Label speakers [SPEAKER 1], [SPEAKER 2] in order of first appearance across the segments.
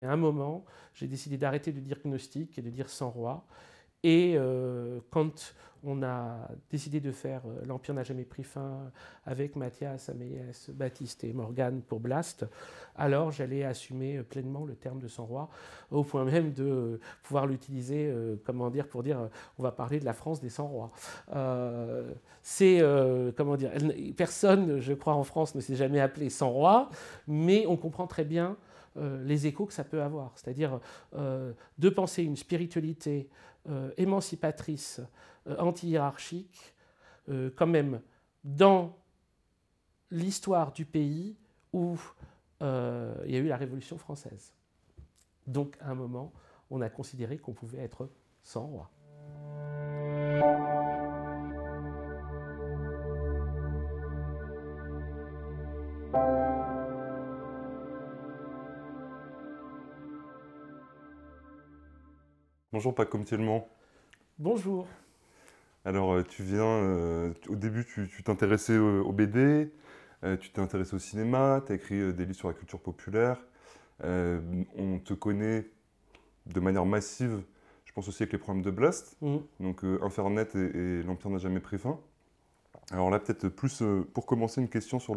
[SPEAKER 1] À un moment, j'ai décidé d'arrêter de dire gnostique et de dire sans roi. Et quand on a décidé de faire L'Empire n'a jamais pris fin avec Mathias, Améès, Baptiste et Morgane pour Blast, alors j'allais assumer pleinement le terme de sans roi, au point même de pouvoir l'utiliser, comment dire, pour dire on va parler de la France des sans rois. Comment dire, personne, je crois, en France ne s'est jamais appelé sans roi, mais on comprend très bien les échos que ça peut avoir. C'est-à-dire de penser une spiritualité émancipatrice, anti-hiérarchique, quand même dans l'histoire du pays où il y a eu la Révolution française. Donc, à un moment, on a considéré qu'on pouvait être sans roi.
[SPEAKER 2] Bonjour Paco Thielman.
[SPEAKER 1] Bonjour.
[SPEAKER 2] Alors tu viens, au début tu t'intéressais au BD, tu t'es intéressé au cinéma, tu as écrit des livres sur la culture populaire. On te connaît de manière massive, je pense aussi avec les problèmes de Blast, donc Infernet et L'Empire n'a jamais pris fin. Alors là peut-être plus pour commencer une question sur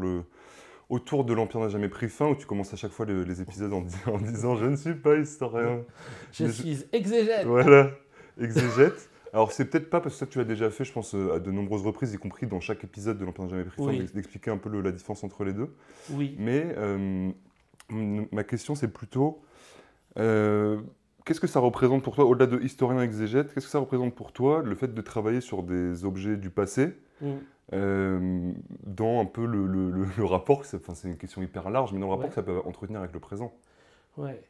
[SPEAKER 2] autour de L'Empire n'a jamais pris fin, où tu commences à chaque fois les épisodes en disant je ne suis pas historien.
[SPEAKER 1] Je suis exégète.
[SPEAKER 2] Voilà, exégète. Alors, c'est peut-être pas parce que ça, tu l'as déjà fait, je pense, à de nombreuses reprises, y compris dans chaque épisode de L'Empire n'a jamais pris fin,
[SPEAKER 1] Oui.
[SPEAKER 2] d'expliquer un peu la différence entre les deux.
[SPEAKER 1] Oui.
[SPEAKER 2] Mais ma question, c'est plutôt qu'est-ce que ça représente pour toi, au-delà de historien exégète, qu'est-ce que ça représente pour toi le fait de travailler sur des objets du passé dans un peu le rapport, c'est une question hyper large, mais dans le rapport que ça peut entretenir avec le présent.
[SPEAKER 1] Ouais.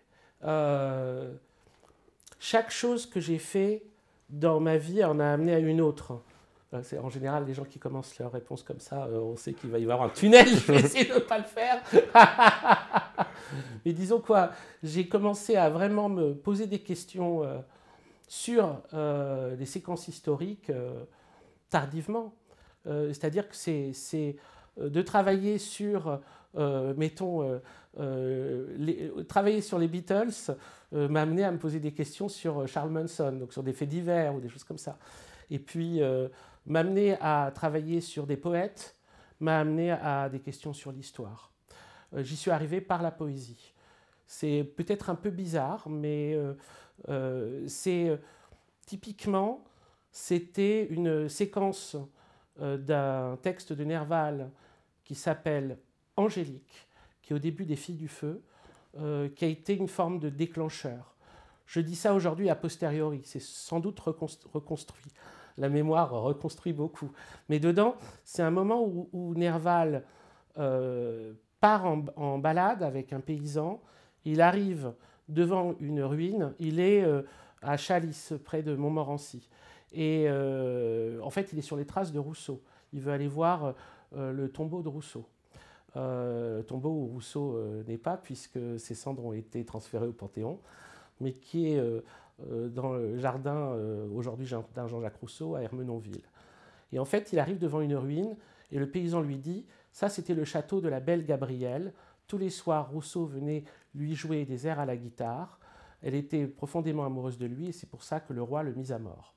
[SPEAKER 1] Chaque chose que j'ai fait dans ma vie en a amené à une autre. C'est en général les gens qui commencent leur réponse comme ça, on sait qu'il va y avoir un tunnel, je vais essayer de ne pas le faire. Mais disons quoi, j'ai commencé à vraiment me poser des questions sur les séquences historiques tardivement. C'est-à-dire que c'est de travailler sur, mettons, travailler sur les Beatles m'a amené à me poser des questions sur Charles Manson, donc sur des faits divers ou des choses comme ça. Et puis m'amener à travailler sur des poètes m'a amené à des questions sur l'histoire. J'y suis arrivé par la poésie. C'est peut-être un peu bizarre, mais typiquement, c'était une séquence d'un texte de Nerval qui s'appelle Angélique, qui est au début des Filles du Feu, qui a été une forme de déclencheur. Je dis ça aujourd'hui a posteriori, c'est sans doute reconstruit. La mémoire reconstruit beaucoup. Mais dedans, c'est un moment où Nerval part en balade avec un paysan, il arrive devant une ruine, il est à Chalice, près de Montmorency. Et en fait, il est sur les traces de Rousseau. Il veut aller voir le tombeau de Rousseau. Tombeau où Rousseau n'est pas, puisque ses cendres ont été transférées au Panthéon, mais qui est dans le jardin, aujourd'hui jardin Jean-Jacques Rousseau, à Ermenonville. Et en fait, il arrive devant une ruine, et le paysan lui dit « Ça, c'était le château de la belle Gabrielle. Tous les soirs, Rousseau venait lui jouer des airs à la guitare. Elle était profondément amoureuse de lui, et c'est pour ça que le roi le mit à mort. »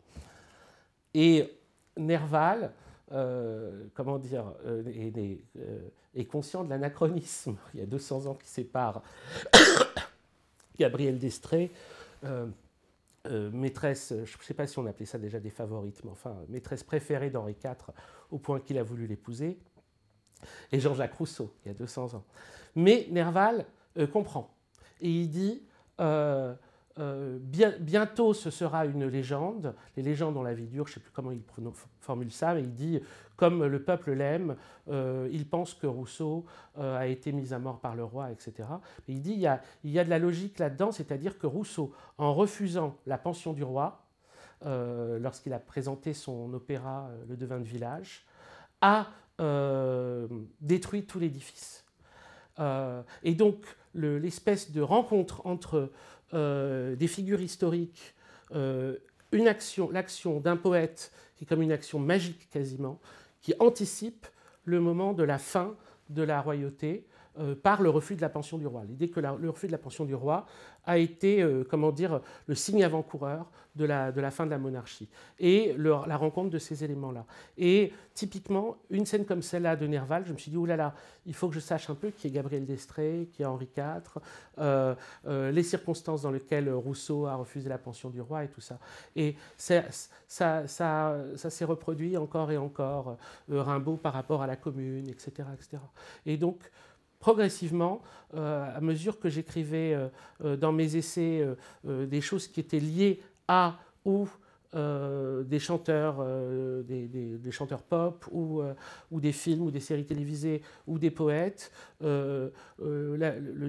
[SPEAKER 1] Et Nerval, comment dire, est conscient de l'anachronisme. Il y a 200 ans qui séparent Gabrielle d'Estrées, maîtresse, je ne sais pas si on appelait ça déjà des favorites, mais enfin, maîtresse préférée d'Henri IV, au point qu'il a voulu l'épouser, et Jean-Jacques Rousseau, il y a 200 ans. Mais Nerval comprend. Et il dit bientôt ce sera une légende, les légendes ont la vie dure, je ne sais plus comment il formule ça, mais il dit comme le peuple l'aime, il pense que Rousseau a été mis à mort par le roi, etc. Et il dit il y a de la logique là-dedans, c'est-à-dire que Rousseau, en refusant la pension du roi, lorsqu'il a présenté son opéra Le Devin de village, a détruit tout l'édifice. Et donc l'espèce de rencontre entre des figures historiques, l'action d'un poète qui est comme une action magique quasiment, qui anticipe le moment de la fin de la royauté, par le refus de la pension du roi. L'idée que le refus de la pension du roi a été, comment dire, le signe avant-coureur de la fin de la monarchie et la rencontre de ces éléments-là. Et typiquement, une scène comme celle-là de Nerval, je me suis dit, oh là là, il faut que je sache un peu qui est Gabriel d'Estrées, qui est Henri IV, les circonstances dans lesquelles Rousseau a refusé la pension du roi et tout ça. Et ça s'est reproduit encore et encore, Rimbaud par rapport à la Commune, etc. etc. Et donc, progressivement, à mesure que j'écrivais dans mes essais des choses qui étaient liées à ou des chanteurs, des chanteurs pop ou des films ou des séries télévisées ou des poètes, le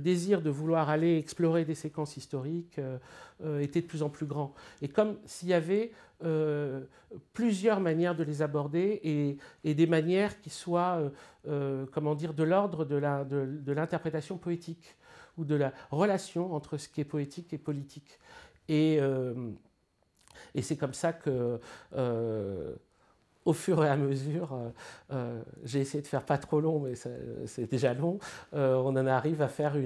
[SPEAKER 1] désir de vouloir aller explorer des séquences historiques était de plus en plus grand. Et comme s'il y avait plusieurs manières de les aborder et des manières qui soient, comment dire, de l'ordre de l'interprétation poétique ou de la relation entre ce qui est poétique et politique. Et c'est comme ça que, au fur et à mesure, j'ai essayé de faire pas trop long, mais c'est déjà long, on en arrive à faire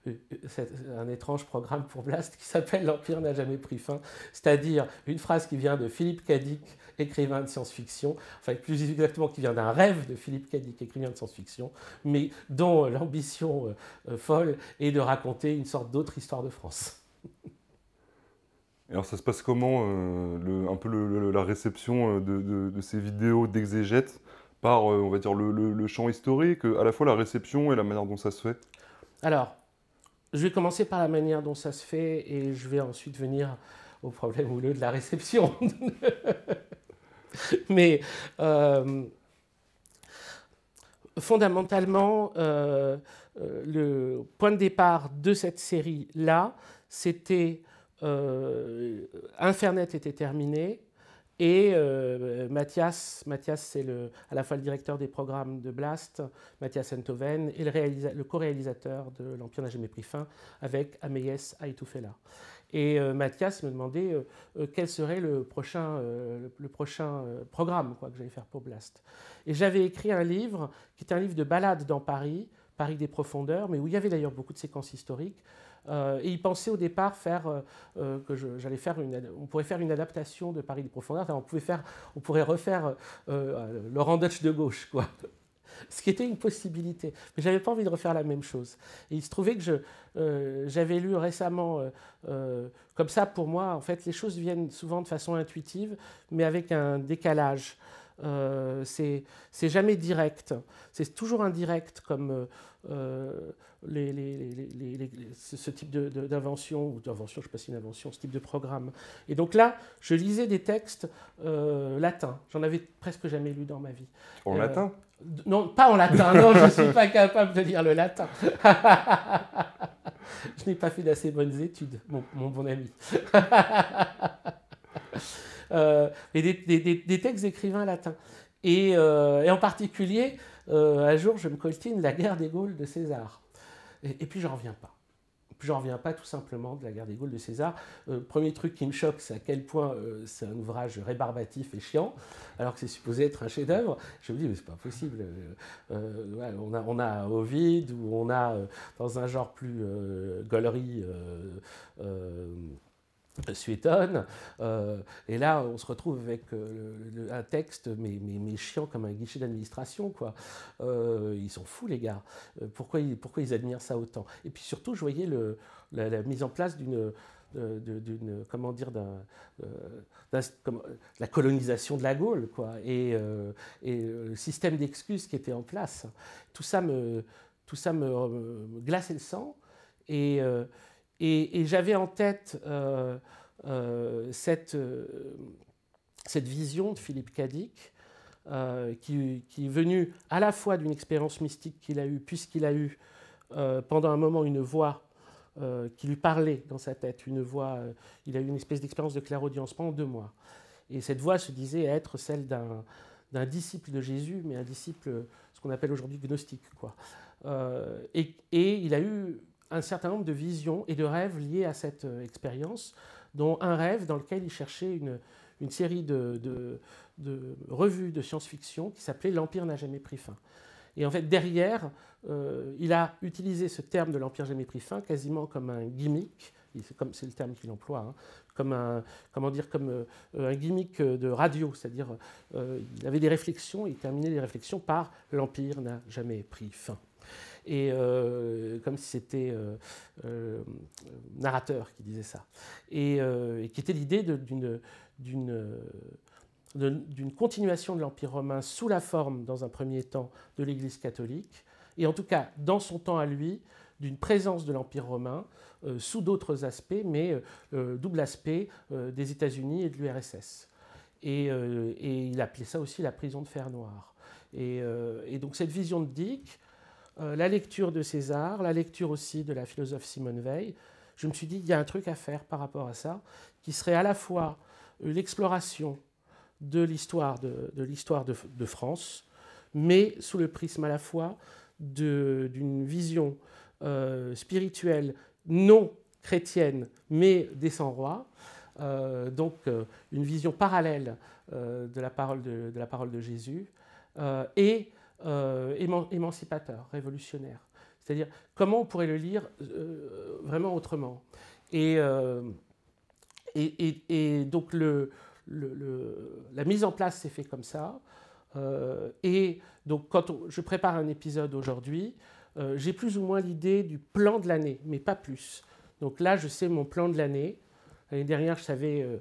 [SPEAKER 1] un étrange programme pour Blast qui s'appelle « L'Empire n'a jamais pris fin », c'est-à-dire une phrase qui vient de Philippe Cadic, écrivain de science-fiction, enfin plus exactement qui vient d'un rêve de Philippe Cadic, écrivain de science-fiction, mais dont l'ambition folle est de raconter une sorte d'autre histoire de France.
[SPEAKER 2] Alors ça se passe comment, un peu la réception de ces vidéos d'exégète par, on va dire, le champ historique, à la fois la réception et la manière dont ça se fait?
[SPEAKER 1] Alors, je vais commencer par la manière dont ça se fait et je vais ensuite venir au problème houleux de la réception. Mais fondamentalement, le point de départ de cette série-là, c'était Infernet était terminé et Mathias c'est à la fois le directeur des programmes de Blast, Mathias Enthoven, et le co-réalisateur de L'Empire n'a jamais pris fin avec Ameyes Aitoufela. Et Mathias me demandait quel serait le prochain programme que j'allais faire pour Blast. Et j'avais écrit un livre qui était un livre de balades dans Paris, Paris des profondeurs, mais où il y avait d'ailleurs beaucoup de séquences historiques. Et il pensait au départ on pourrait faire une adaptation de Paris des profondeurs. Enfin, on pourrait refaire Laurent Deutsch de gauche, quoi. Ce qui était une possibilité. Mais je n'avais pas envie de refaire la même chose. Et il se trouvait que j'avais lu récemment, comme ça pour moi, en fait, les choses viennent souvent de façon intuitive, mais avec un décalage. C'est jamais direct, c'est toujours indirect comme ce type d'invention, ou d'invention, je ne sais pas si c'est une invention, ce type de programme. Et donc là, je lisais des textes latins, j'en avais presque jamais lu dans ma vie.
[SPEAKER 2] En latin?
[SPEAKER 1] Non, pas en latin, non, je ne suis pas capable de lire le latin. Je n'ai pas fait d'assez bonnes études, mon bon ami. Et des textes d'écrivains latins. Et en particulier, un jour, je me coltine La guerre des Gaules de César. Et puis, j'en reviens pas. J'en reviens pas tout simplement de La guerre des Gaules de César. Premier truc qui me choque, c'est à quel point c'est un ouvrage rébarbatif et chiant, alors que c'est supposé être un chef-d'œuvre. Je me dis, mais c'est pas possible. On a Ovide, ou on a, dans un genre plus gaulerie, Suétone, et là on se retrouve avec un texte mais chiant comme un guichet d'administration, quoi. Ils sont fous, les gars. Pourquoi ils admirent ça autant? Et puis surtout, je voyais la mise en place comment dire, la colonisation de la Gaule, quoi, et le système d'excuses qui était en place. Tout ça me glaçait le sang, et j'avais en tête cette vision de Philippe Cadic, qui est venue à la fois d'une expérience mystique qu'il a eue, puisqu'il a eu pendant un moment une voix qui lui parlait dans sa tête, une voix, il a eu une espèce d'expérience de clairaudience pendant 2 mois. Et cette voix se disait être celle d'un disciple de Jésus, mais un disciple, ce qu'on appelle aujourd'hui gnostique, quoi. Et il a eu un certain nombre de visions et de rêves liés à cette expérience, dont un rêve dans lequel il cherchait une série de revues de science-fiction qui s'appelait « L'Empire n'a jamais pris fin ». Et en fait, derrière, il a utilisé ce terme de l'Empire jamais pris fin quasiment comme un gimmick, c'est le terme qu'il emploie, hein, comme un gimmick de radio, c'est-à-dire il avait des réflexions, il terminait les réflexions par l'Empire n'a jamais pris fin. Et comme si c'était narrateur qui disait ça. Et qui était l'idée d'une continuation de l'Empire romain sous la forme, dans un premier temps, de l'Église catholique, et en tout cas, dans son temps à lui, d'une présence de l'Empire romain sous d'autres aspects, mais double aspect des États-Unis et de l'URSS. Et il appelait ça aussi la prison de fer noir. Et donc cette vision de Dick, la lecture de César, la lecture aussi de la philosophe Simone Weil, je me suis dit, il y a un truc à faire par rapport à ça, qui serait à la fois l'exploration de l'histoire de France, mais sous le prisme à la fois d'une vision spirituelle non chrétienne, mais des 100 rois, donc une vision parallèle de la parole de Jésus, et émancipateur, révolutionnaire. C'est-à-dire, comment on pourrait le lire vraiment autrement. Et donc, la mise en place s'est faite comme ça. Et donc, quand je prépare un épisode aujourd'hui, j'ai plus ou moins l'idée du plan de l'année, mais pas plus. Donc là, je sais mon plan de l'année. L'année dernière, je savais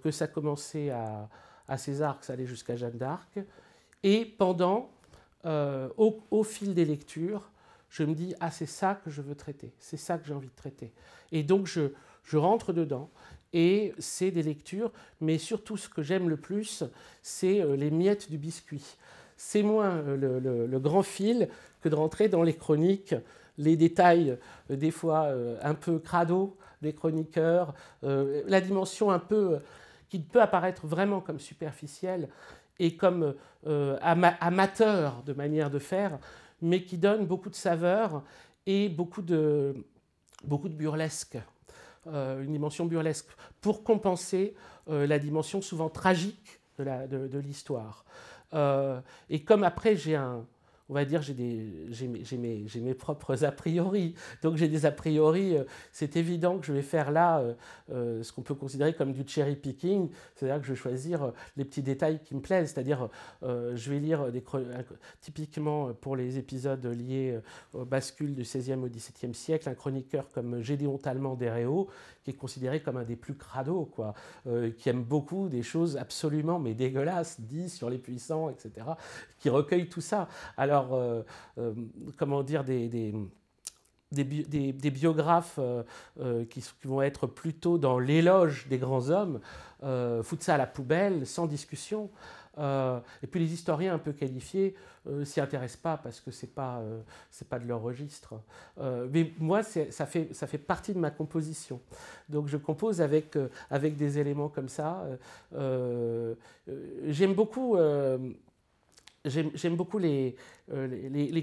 [SPEAKER 1] que ça commençait à César, que ça allait jusqu'à Jeanne d'Arc. Et pendant, au fil des lectures, je me dis, ah, c'est ça que je veux traiter, c'est ça que j'ai envie de traiter. Et donc, je rentre dedans, et c'est des lectures, mais surtout, ce que j'aime le plus, c'est les miettes du biscuit. C'est moins le grand fil que de rentrer dans les chroniques, les détails, des fois un peu crado des chroniqueurs, la dimension un peu qui peut apparaître vraiment comme superficielle et comme amateur de manière de faire, mais qui donne beaucoup de saveur et beaucoup de burlesque, une dimension burlesque, pour compenser la dimension souvent tragique de l'histoire. Et comme après on va dire, j'ai mes propres a priori. Donc j'ai des a priori, c'est évident que je vais faire là ce qu'on peut considérer comme du cherry picking, c'est-à-dire que je vais choisir les petits détails qui me plaisent, c'est-à-dire je vais lire typiquement pour les épisodes liés aux bascules du XVIe au XVIIe siècle, un chroniqueur comme Gédéon Talleyrand d'Héréo, qui est considéré comme un des plus crados, quoi, qui aime beaucoup des choses absolument mais dégueulasses, dit sur les puissants, etc., qui recueille tout ça. Alors, comment dire, des biographes qui vont être plutôt dans l'éloge des grands hommes, foutent ça à la poubelle, sans discussion. Et puis les historiens un peu qualifiés s'y intéressent pas parce que c'est pas de leur registre. Mais moi, ça fait partie de ma composition. Donc je compose avec des éléments comme ça. J'aime beaucoup les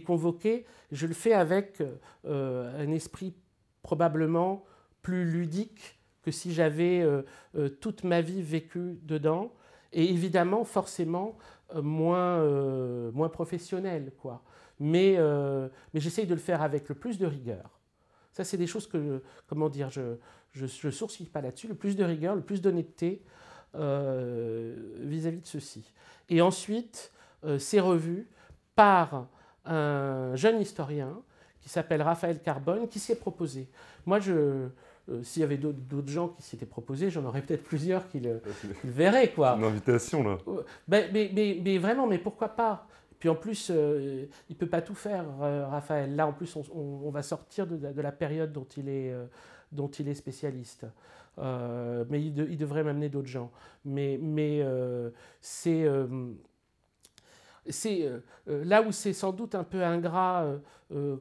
[SPEAKER 1] convoquer. Je le fais avec un esprit probablement plus ludique que si j'avais toute ma vie vécue dedans. Et évidemment, forcément, moins professionnel, quoi. Mais j'essaye de le faire avec le plus de rigueur. Ça, c'est des choses que, comment dire, je sourcille pas là-dessus. Le plus de rigueur, le plus d'honnêteté vis-à-vis de ceci. Et ensuite, c'est revu par un jeune historien qui s'appelle Raphaël Carbone, qui s'y est proposé. Moi, s'il y avait d'autres gens qui s'y étaient proposés, j'en aurais peut-être plusieurs qui le verraient, quoi.
[SPEAKER 2] Une invitation, là.
[SPEAKER 1] Mais vraiment, mais pourquoi pas? Puis en plus, il ne peut pas tout faire, Raphaël. Là, en plus, on va sortir de la période dont il est spécialiste. Mais il devrait m'amener d'autres gens. Mais c'est là où c'est sans doute un peu ingrat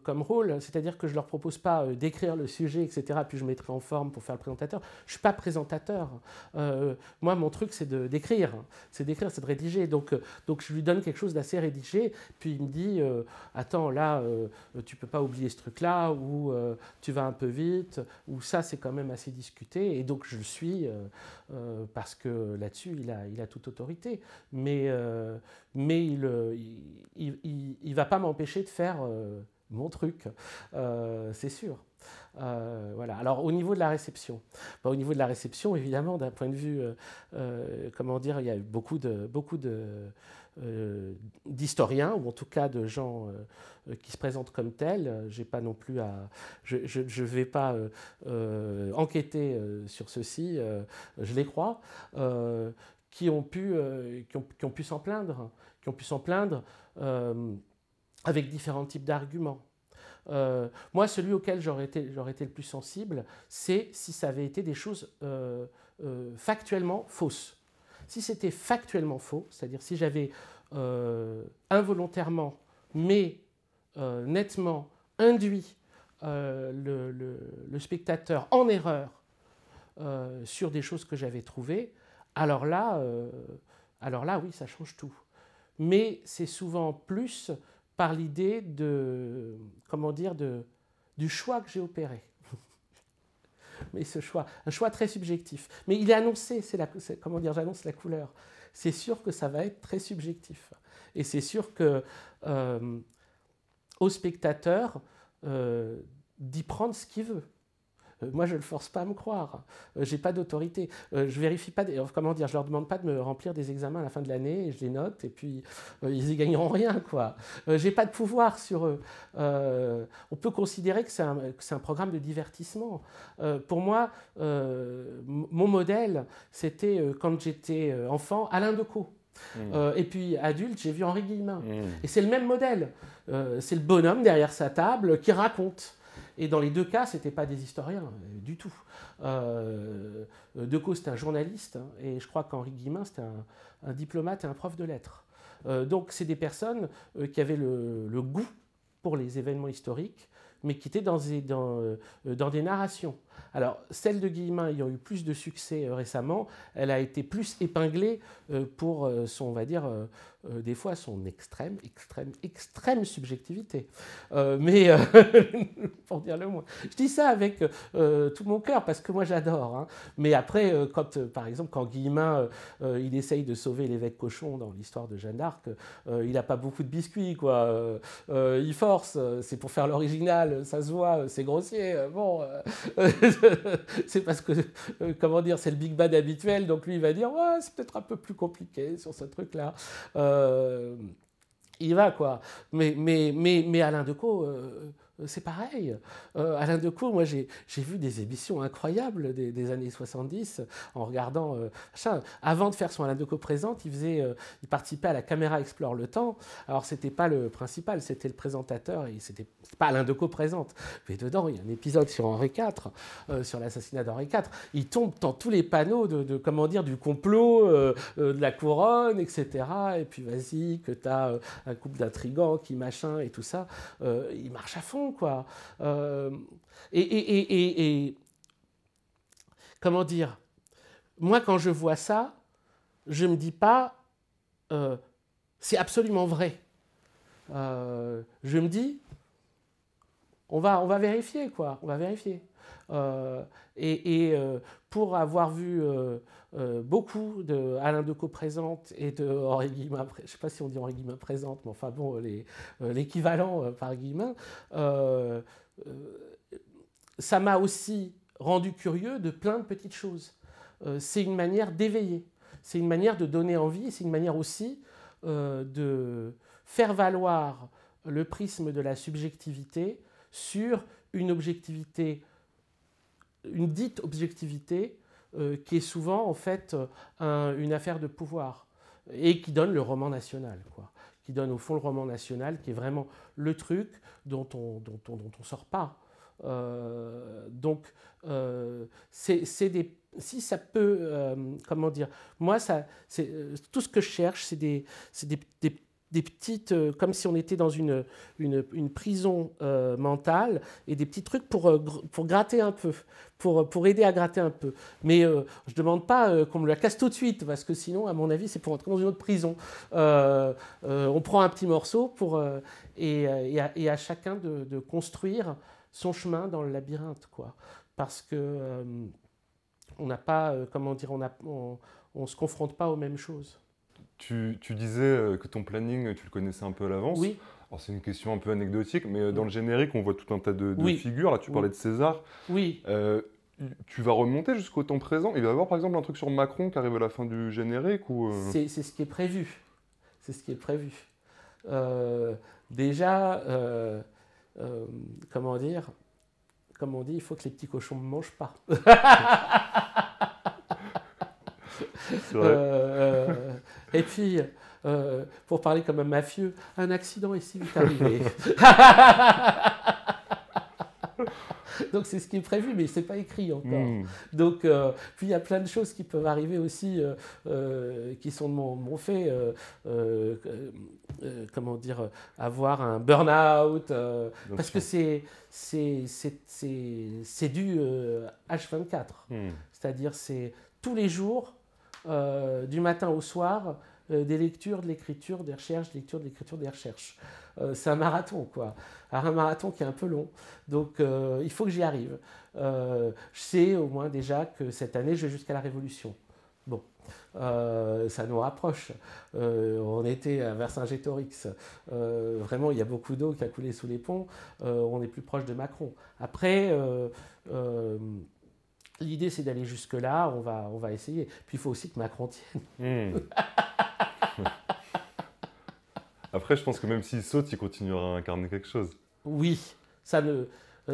[SPEAKER 1] comme rôle, c'est-à-dire que je ne leur propose pas d'écrire le sujet, etc., puis je mettrai en forme pour faire le présentateur. Je ne suis pas présentateur. Moi, mon truc, c'est d'écrire, c'est de rédiger. Donc, je lui donne quelque chose d'assez rédigé, puis il me dit attends, là, tu ne peux pas oublier ce truc-là, ou tu vas un peu vite, ou ça, c'est quand même assez discuté, et donc je le suis, parce que là-dessus, il a toute autorité. Mais il ne va pas m'empêcher de faire mon truc, c'est sûr. Voilà. Alors au niveau de la réception, évidemment, d'un point de vue, comment dire, il y a eu beaucoup d'historiens, ou en tout cas de gens qui se présentent comme tels. J'ai pas non plus je vais pas enquêter sur ceci, je les crois, qui ont pu s'en plaindre, avec différents types d'arguments. Moi, celui auquel j'aurais été le plus sensible, c'est si ça avait été des choses factuellement fausses. Si c'était factuellement faux, c'est-à-dire si j'avais involontairement, mais nettement induit le spectateur en erreur sur des choses que j'avais trouvées, alors là, oui, ça change tout. Mais c'est souvent plus par l'idée de, comment dire, du choix que j'ai opéré. Mais un choix très subjectif. Mais il est annoncé, comment dire, j'annonce la couleur. C'est sûr que ça va être très subjectif. Et c'est sûr que au spectateur d'y prendre ce qu'il veut. Moi, je ne le force pas à me croire. J'ai pas d'autorité. Je vérifie pas. Comment dire, je leur demande pas de me remplir des examens à la fin de l'année et je les note et puis ils y gagneront rien, quoi. J'ai pas de pouvoir sur eux. On peut considérer que c'est un programme de divertissement. Pour moi, mon modèle, c'était quand j'étais enfant, Alain Decaux. Et puis adulte, j'ai vu Henri Guillemin. Et c'est le même modèle. C'est le bonhomme derrière sa table qui raconte. Et dans les deux cas, ce n'étaient pas des historiens, du tout. Decaux, c'était un journaliste, hein, et je crois qu'Henri Guillemin, c'était un diplomate et un prof de lettres. Donc, c'est des personnes qui avaient le goût pour les événements historiques, mais qui étaient dans des narrations. Alors, celle de Guillemin ayant eu plus de succès récemment, elle a été plus épinglée pour son, on va dire, des fois son extrême subjectivité. Mais, pour dire le moins. Je dis ça avec tout mon cœur, parce que moi j'adore. Hein. Mais après, par exemple, quand Guillemin, il essaye de sauver l'évêque Cochon dans l'histoire de Jeanne d'Arc, il n'a pas beaucoup de biscuits, quoi. Il force, c'est pour faire l'original, ça se voit, c'est grossier. Bon, c'est parce que, comment dire, c'est le Big Bad habituel, donc lui il va dire, ouais, c'est peut-être un peu plus compliqué sur ce truc-là. Il va, quoi. Mais Alain Decaux, c'est pareil. Alain Decaux, moi j'ai vu des émissions incroyables des années 70 en regardant. Avant de faire son Alain Decaux présente, il participait à la Caméra Explore le Temps. Alors c'était pas le principal, c'était le présentateur et c'était pas Alain Decaux présente. Mais dedans, il y a un épisode sur Henri IV, sur l'assassinat d'Henri IV. Il tombe dans tous les panneaux comment dire, du complot, de la couronne, etc. Et puis vas-y, que t'as un couple d'intrigants qui machin et tout ça. Il marche à fond. Quoi. Comment dire, moi quand je vois ça, je me dis pas c'est absolument vrai. Je me dis on va vérifier, quoi. On va vérifier. Pour avoir vu beaucoup de Alain Decaux présente et de Henri Guillemin, je ne sais pas si on dit Henri Guillemin présente, mais enfin bon, l'équivalent par Guillemin, ça m'a aussi rendu curieux de plein de petites choses. C'est une manière d'éveiller, c'est une manière de donner envie, c'est une manière aussi de faire valoir le prisme de la subjectivité sur une objectivité, une dite objectivité qui est souvent en fait une affaire de pouvoir et qui donne le roman national, quoi. Qui donne au fond le roman national qui est vraiment le truc dont on sort pas. Si ça peut, comment dire, moi tout ce que je cherche, c'est des des petites, comme si on était dans une prison mentale, et des petits trucs pour gratter un peu, pour aider à gratter un peu. Mais je ne demande pas qu'on me la casse tout de suite, parce que sinon, à mon avis, c'est pour entrer dans une autre prison. On prend un petit morceau et à chacun de construire son chemin dans le labyrinthe, quoi. Parce que on n'a pas, comment dire, on se confronte pas aux mêmes choses.
[SPEAKER 2] Tu disais que ton planning, tu le connaissais un peu à l'avance.
[SPEAKER 1] Oui.
[SPEAKER 2] Alors c'est une question un peu anecdotique, mais dans le générique, on voit tout un tas de
[SPEAKER 1] Oui.
[SPEAKER 2] figures. Là, tu parlais de César.
[SPEAKER 1] Oui.
[SPEAKER 2] Tu vas remonter jusqu'au temps présent. Il va y avoir par exemple un truc sur Macron qui arrive à la fin du générique ou
[SPEAKER 1] C'est ce qui est prévu. C'est ce qui est prévu. Déjà, comment dire, comme on dit, il faut que les petits cochons ne mangent pas.
[SPEAKER 2] C'est vrai.
[SPEAKER 1] Et puis, pour parler comme un mafieux, un accident est si vite arrivé. Donc c'est ce qui est prévu, mais c'est pas écrit encore. Donc puis il y a plein de choses qui peuvent arriver aussi, qui sont de mon fait. Comment dire, avoir un burn-out, parce que c'est du H24. C'est-à-dire c'est tous les jours, du matin au soir, des lectures, de l'écriture, des recherches, des lectures, de l'écriture, des recherches. C'est un marathon, quoi. Alors, un marathon qui est un peu long. Donc, il faut que j'y arrive. Je sais au moins déjà que cette année, je vais jusqu'à la Révolution. Bon, ça nous rapproche. On était à Vercingétorix. Vraiment, il y a beaucoup d'eau qui a coulé sous les ponts. On est plus proche de Macron. Après, l'idée, c'est d'aller jusque-là. On va essayer. Puis, il faut aussi que Macron tienne.
[SPEAKER 2] Après, je pense que même s'il saute, il continuera à incarner quelque chose.
[SPEAKER 1] Oui,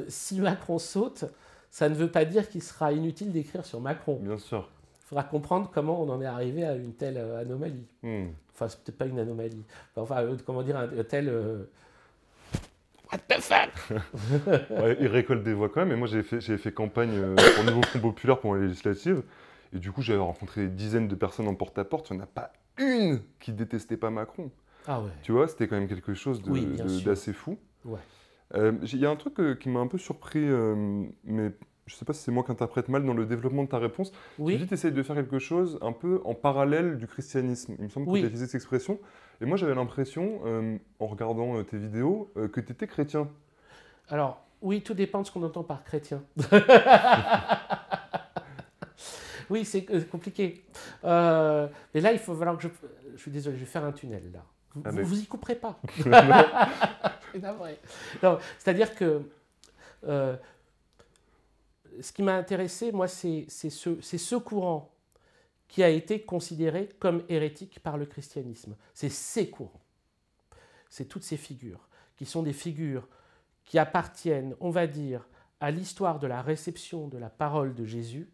[SPEAKER 1] si Macron saute, ça ne veut pas dire qu'il sera inutile d'écrire sur Macron.
[SPEAKER 2] Bien sûr.
[SPEAKER 1] Il faudra comprendre comment on en est arrivé à une telle anomalie. Enfin, c'est peut-être pas une anomalie. Enfin, comment dire, un tel... What the fuck.
[SPEAKER 2] Ouais, il récolte des voix quand même. Et moi, j'ai fait campagne pour le nouveau Front Populaire pour les législatives. Et du coup, j'avais rencontré des dizaines de personnes en porte-à-porte. Il n'y en a pas une qui détestait pas Macron.
[SPEAKER 1] Ah ouais.
[SPEAKER 2] Tu vois, c'était quand même quelque chose d'assez fou.
[SPEAKER 1] Ouais.
[SPEAKER 2] Il y a un truc qui m'a un peu surpris, mais je ne sais pas si c'est moi qui interprète mal dans le développement de ta réponse.
[SPEAKER 1] Oui.
[SPEAKER 2] Tu dis que tu essayes de faire quelque chose un peu en parallèle du christianisme. Il me semble que tu as utilisé cette expression. Et moi, j'avais l'impression, en regardant tes vidéos, que tu étais chrétien.
[SPEAKER 1] Alors, oui, tout dépend de ce qu'on entend par chrétien. Oui, c'est compliqué. Mais là, il faut falloir que je suis désolé, je vais faire un tunnel, là. Vous y couperez pas. C'est-à-dire que ce qui m'a intéressé, moi, c'est ce courant qui a été considéré comme hérétique par le christianisme. C'est ces courants. C'est toutes ces figures, qui sont des figures qui appartiennent, on va dire, à l'histoire de la réception de la parole de Jésus,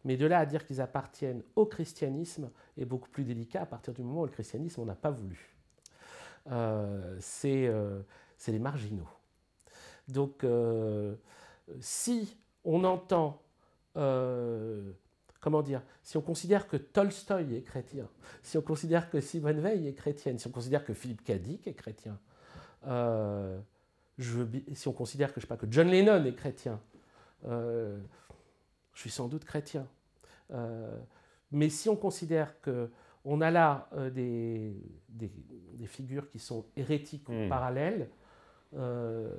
[SPEAKER 1] mais de là à dire qu'ils appartiennent au christianisme est beaucoup plus délicat à partir du moment où le christianisme n'en a pas voulu. C'est les marginaux. Donc, si on entend, comment dire, si on considère que Tolstoï est chrétien, si on considère que Simone Veil est chrétienne, si on considère que Philippe Cadic est chrétien, si on considère que, je sais pas, que John Lennon est chrétien, je suis sans doute chrétien. Mais si on considère qu'on a là des figures qui sont hérétiques ou parallèles, je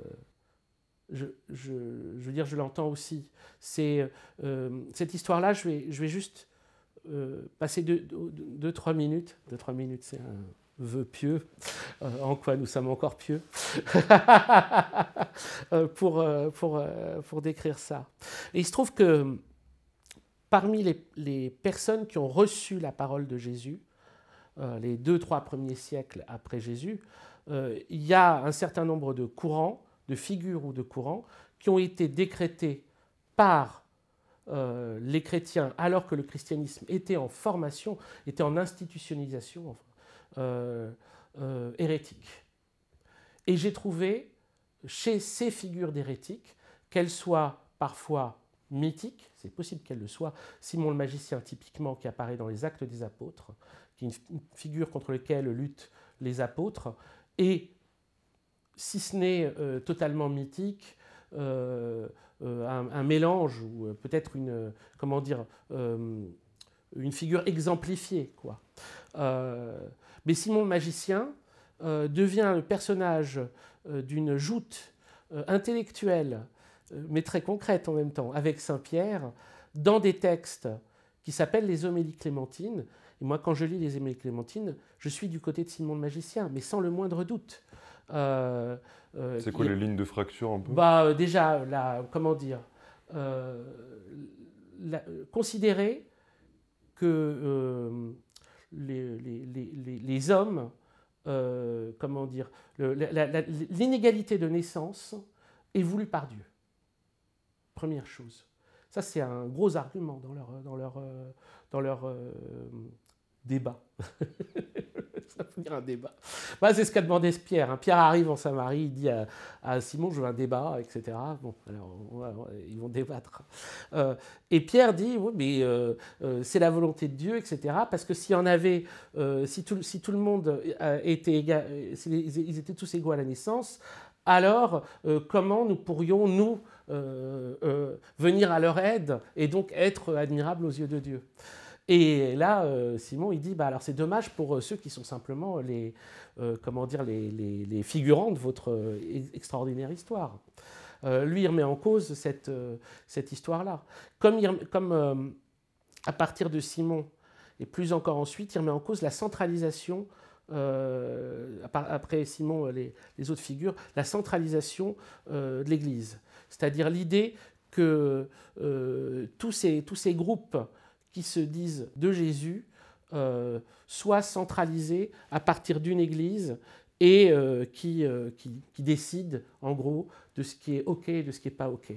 [SPEAKER 1] veux dire, je l'entends aussi. Cette histoire-là, je vais juste passer 2-3 minutes. 2-3 minutes, c'est un vœu pieux, en quoi nous sommes encore pieux, pour décrire ça. Et il se trouve que parmi les personnes qui ont reçu la parole de Jésus, les 2-3 premiers siècles après Jésus, il y a un certain nombre de courants, de figures ou de courants, qui ont été décrétés par les chrétiens alors que le christianisme était en formation, était en institutionnalisation hérétique. Et j'ai trouvé chez ces figures d'hérétiques qu'elles soient parfois mythique, c'est possible qu'elle le soit. Simon le magicien, typiquement, qui apparaît dans les Actes des Apôtres, qui est une figure contre laquelle luttent les apôtres, et si ce n'est totalement mythique, un mélange ou peut-être une figure exemplifiée, quoi. Mais Simon le magicien devient le personnage d'une joute intellectuelle, mais très concrète en même temps, avec Saint Pierre, dans des textes qui s'appellent les Homélies clémentines. Et moi, quand je lis les Homélies clémentines, je suis du côté de Simon le magicien, mais sans le moindre doute.
[SPEAKER 2] C'est quoi les lignes de fracture un peu?
[SPEAKER 1] Déjà, considérer que les hommes, l'inégalité de naissance est voulue par Dieu. Première chose. Ça, c'est un gros argument dans leur débat. Ça peut dire un débat. C'est ce qu'a demandé Pierre. Pierre arrive en Samarie, il dit à Simon, je veux un débat, etc. Bon, alors, ils vont débattre. Et Pierre dit, oui, mais c'est la volonté de Dieu, etc. Parce que s'il y en avait, si tout le monde était égal, ils étaient tous égaux à la naissance, alors comment nous pourrions, nous, venir à leur aide et donc être admirables aux yeux de Dieu? Et là, Simon, il dit, alors c'est dommage pour ceux qui sont simplement les figurants de votre extraordinaire histoire. Lui, il remet en cause cette histoire-là. Comme à partir de Simon, et plus encore ensuite, il remet en cause la centralisation, après Simon, les autres figures, la centralisation de l'Église. C'est-à-dire l'idée que tous ces groupes qui se disent de Jésus soient centralisés à partir d'une Église et qui décide, en gros, de ce qui est OK et de ce qui n'est pas OK.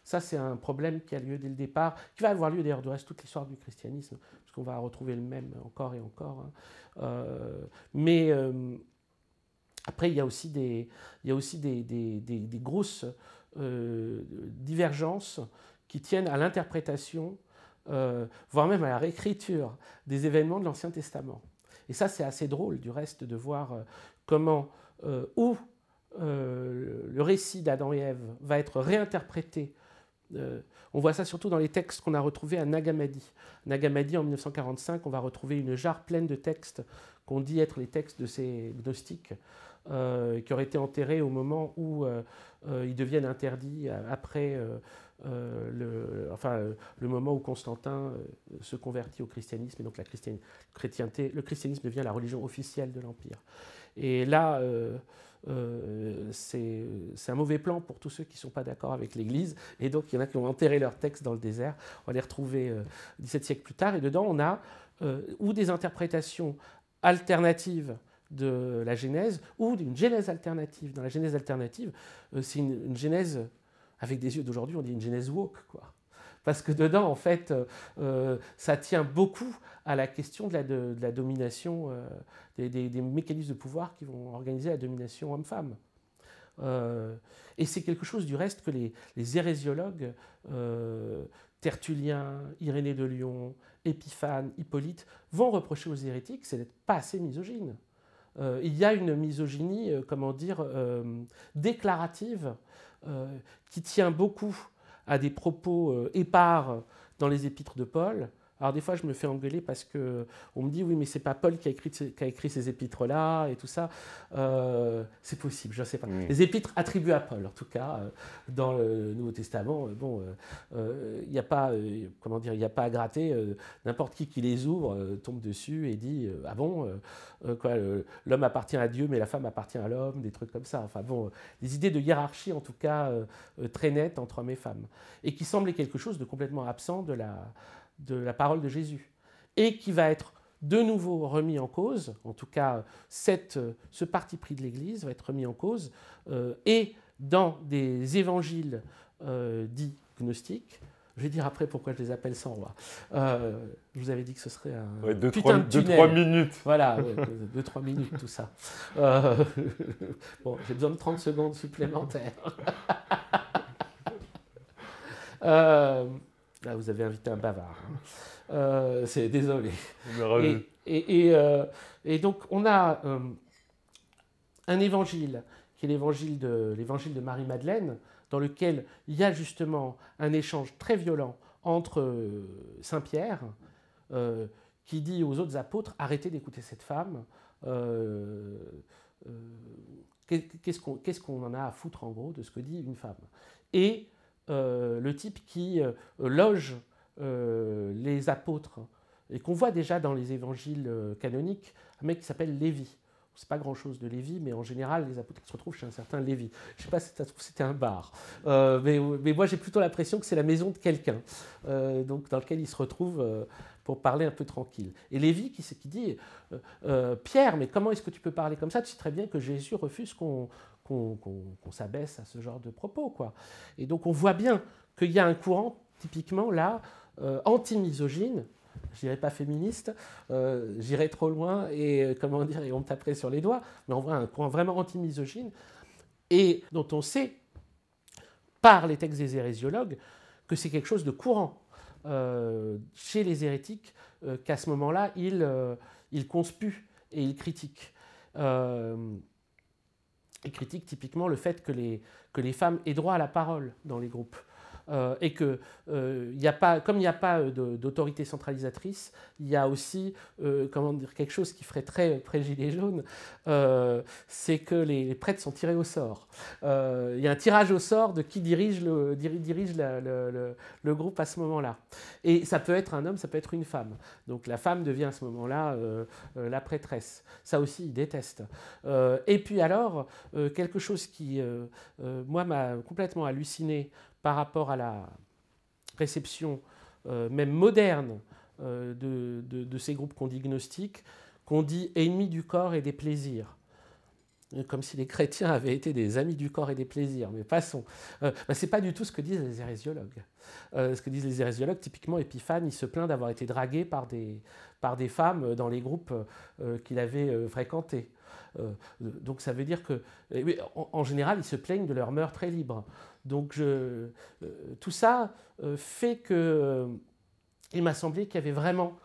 [SPEAKER 1] Ça, c'est un problème qui a lieu dès le départ, qui va avoir lieu d'ailleurs de toute l'histoire du christianisme, parce qu'on va retrouver le même encore et encore. Mais après, il y a aussi des grosses divergences qui tiennent à l'interprétation, voire même à la réécriture des événements de l'Ancien Testament. Et ça, c'est assez drôle, du reste, de voir comment, le récit d'Adam et Ève va être réinterprété. On voit ça surtout dans les textes qu'on a retrouvés à Nag Hammadi. Nag Hammadi, en 1945, on va retrouver une jarre pleine de textes qu'on dit être les textes de ces gnostiques, qui auraient été enterrés au moment où ils deviennent interdits, après le moment où Constantin se convertit au christianisme, et donc le christianisme devient la religion officielle de l'Empire. Et là, c'est un mauvais plan pour tous ceux qui ne sont pas d'accord avec l'Église, et donc il y en a qui ont enterré leurs textes dans le désert. On va les retrouver 17 siècles plus tard, et dedans on a ou des interprétations alternatives de la Genèse, ou d'une Genèse alternative. Dans la Genèse alternative, c'est une Genèse, avec des yeux d'aujourd'hui, on dit une Genèse woke, quoi. Parce que dedans, en fait, ça tient beaucoup à la question de la domination, des mécanismes de pouvoir qui vont organiser la domination homme-femme. Et c'est quelque chose, du reste, que les hérésiologues, Tertullien, Irénée de Lyon, Épiphane, Hippolyte, vont reprocher aux hérétiques, c'est d'être pas assez misogyne. Il y a une misogynie, déclarative, qui tient beaucoup à des propos épars dans les épîtres de Paul. Alors des fois, je me fais engueuler parce qu'on me dit « oui, mais c'est pas Paul qui a écrit ces épîtres-là et tout ça ». C'est possible, je ne sais pas. Les épîtres attribuées à Paul, en tout cas, dans le Nouveau Testament, il n'y a pas, il n'y a pas à gratter. N'importe qui les ouvre tombe dessus et dit « ah bon, l'homme appartient à Dieu, mais la femme appartient à l'homme », des trucs comme ça. Enfin bon, des idées de hiérarchie, en tout cas, très nettes entre hommes et femmes, et qui semblaient quelque chose de complètement absent de la parole de Jésus, et qui va être de nouveau remis en cause, en tout cas ce parti pris de l'Église va être remis en cause, et dans des évangiles dits gnostiques. Je vais dire après pourquoi je les appelle sans roi. Je vous avais dit que ce serait un putain de tunnel.
[SPEAKER 2] 2-3 minutes.
[SPEAKER 1] Voilà, 2-3 minutes, tout ça. Bon, j'ai besoin de 30 secondes supplémentaires. Là, vous avez invité un bavard. C'est désolé.
[SPEAKER 2] On est ravis.
[SPEAKER 1] Et donc, on a un évangile, qui est l'évangile de Marie-Madeleine, dans lequel il y a justement un échange très violent entre Saint Pierre, qui dit aux autres apôtres, arrêtez d'écouter cette femme, qu'est-ce qu'on en a à foutre en gros de ce que dit une femme. Et le type qui loge les apôtres, et qu'on voit déjà dans les évangiles canoniques, un mec qui s'appelle Lévi. C'est pas grand-chose de Lévi, mais en général, les apôtres qui se retrouvent chez un certain Lévi. Je sais pas si ça se trouve c'était un bar, mais moi j'ai plutôt l'impression que c'est la maison de quelqu'un, donc dans lequel il se retrouve pour parler un peu tranquille. Et Lévi qui dit Pierre, mais comment est-ce que tu peux parler comme ça? Tu sais très bien que Jésus refuse qu'on s'abaisse à ce genre de propos, quoi. Et donc on voit bien qu'il y a un courant typiquement là anti-misogyne. Je dirais pas féministe, j'irais trop loin et comment dire, et on me taperait sur les doigts, mais on voit un courant vraiment anti-misogyne et dont on sait par les textes des hérésiologues que c'est quelque chose de courant chez les hérétiques, qu'à ce moment-là ils conspuent et ils critiquent. Ils critiquent typiquement le fait que les femmes aient droit à la parole dans les groupes. Et que, comme il n'y a pas d'autorité centralisatrice, il y a aussi comment dire, quelque chose qui ferait très gilet jaune, c'est que les prêtres sont tirés au sort. Il y a un tirage au sort de qui dirige le groupe à ce moment-là. Et ça peut être un homme, ça peut être une femme. Donc la femme devient à ce moment-là la prêtresse. Ça aussi, ils détestent. Et puis alors, quelque chose qui, moi, m'a complètement halluciné par rapport à la réception même moderne de ces groupes qu'on dit gnostiques, qu'on dit ennemis du corps et des plaisirs. Comme si les chrétiens avaient été des amis du corps et des plaisirs, mais passons. C'est pas du tout ce que disent les hérésiologues. Ce que disent les hérésiologues, typiquement Épiphane, il se plaint d'avoir été dragué par des femmes dans les groupes qu'il avait fréquentés. Donc ça veut dire que, en général, ils se plaignent de leur mœurs très libres. Donc tout ça fait que il m'a semblé qu'il y avait vraiment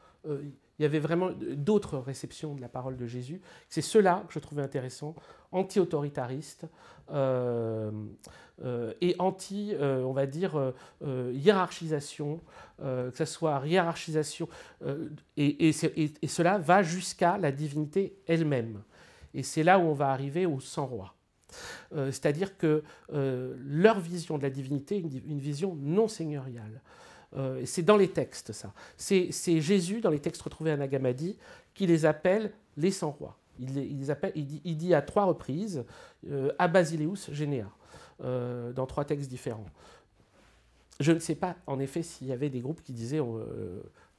[SPEAKER 1] d'autres réceptions de la parole de Jésus. C'est cela que je trouvais intéressant, anti-autoritariste et anti, on va dire, hiérarchisation, que ce soit hiérarchisation, et cela va jusqu'à la divinité elle-même. Et c'est là où on va arriver au sang-roi. C'est-à-dire que leur vision de la divinité est une vision non seigneuriale. C'est dans les textes, ça. C'est Jésus, dans les textes retrouvés à Nag Hammadi, qui les appelle les sans-rois. Il dit à 3 reprises Abasileus Genea, dans 3 textes différents. Je ne sais pas, en effet, s'il y avait des groupes qui disaient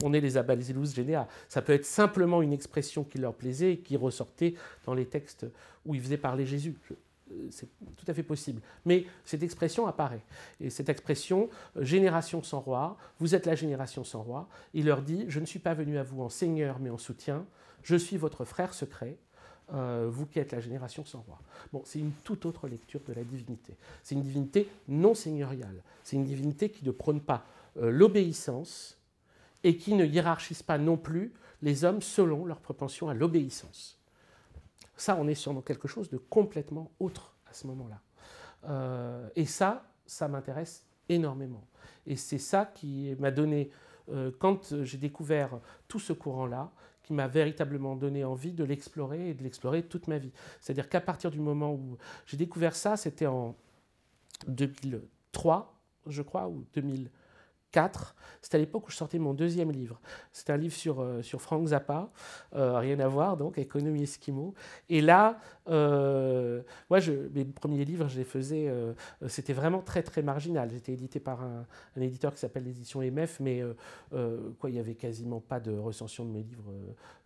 [SPEAKER 1] on est les Abasileus Genea. Ça peut être simplement une expression qui leur plaisait et qui ressortait dans les textes où ils faisaient parler Jésus. C'est tout à fait possible. Mais cette expression apparaît. Et cette expression, génération sans roi, vous êtes la génération sans roi, il leur dit, je ne suis pas venu à vous en seigneur mais en soutien, je suis votre frère secret, vous qui êtes la génération sans roi. Bon, c'est une toute autre lecture de la divinité. C'est une divinité non seigneuriale. C'est une divinité qui ne prône pas l'obéissance et qui ne hiérarchise pas non plus les hommes selon leur propension à l'obéissance. Ça, on est sur quelque chose de complètement autre à ce moment-là. Et ça m'intéresse énormément. Et c'est ça qui m'a donné, quand j'ai découvert tout ce courant-là, qui m'a véritablement donné envie de l'explorer et de l'explorer toute ma vie. C'est-à-dire qu'à partir du moment où j'ai découvert ça, c'était en 2003, je crois, ou 2004. C'était à l'époque où je sortais mon 2e livre. C'était un livre sur Frank Zappa, rien à voir, donc, Économie Esquimau. Et là, moi, mes premiers livres, je les faisais, c'était vraiment très, très marginal. J'étais édité par un éditeur qui s'appelle l'édition MF, mais il n'y avait quasiment pas de recension de mes livres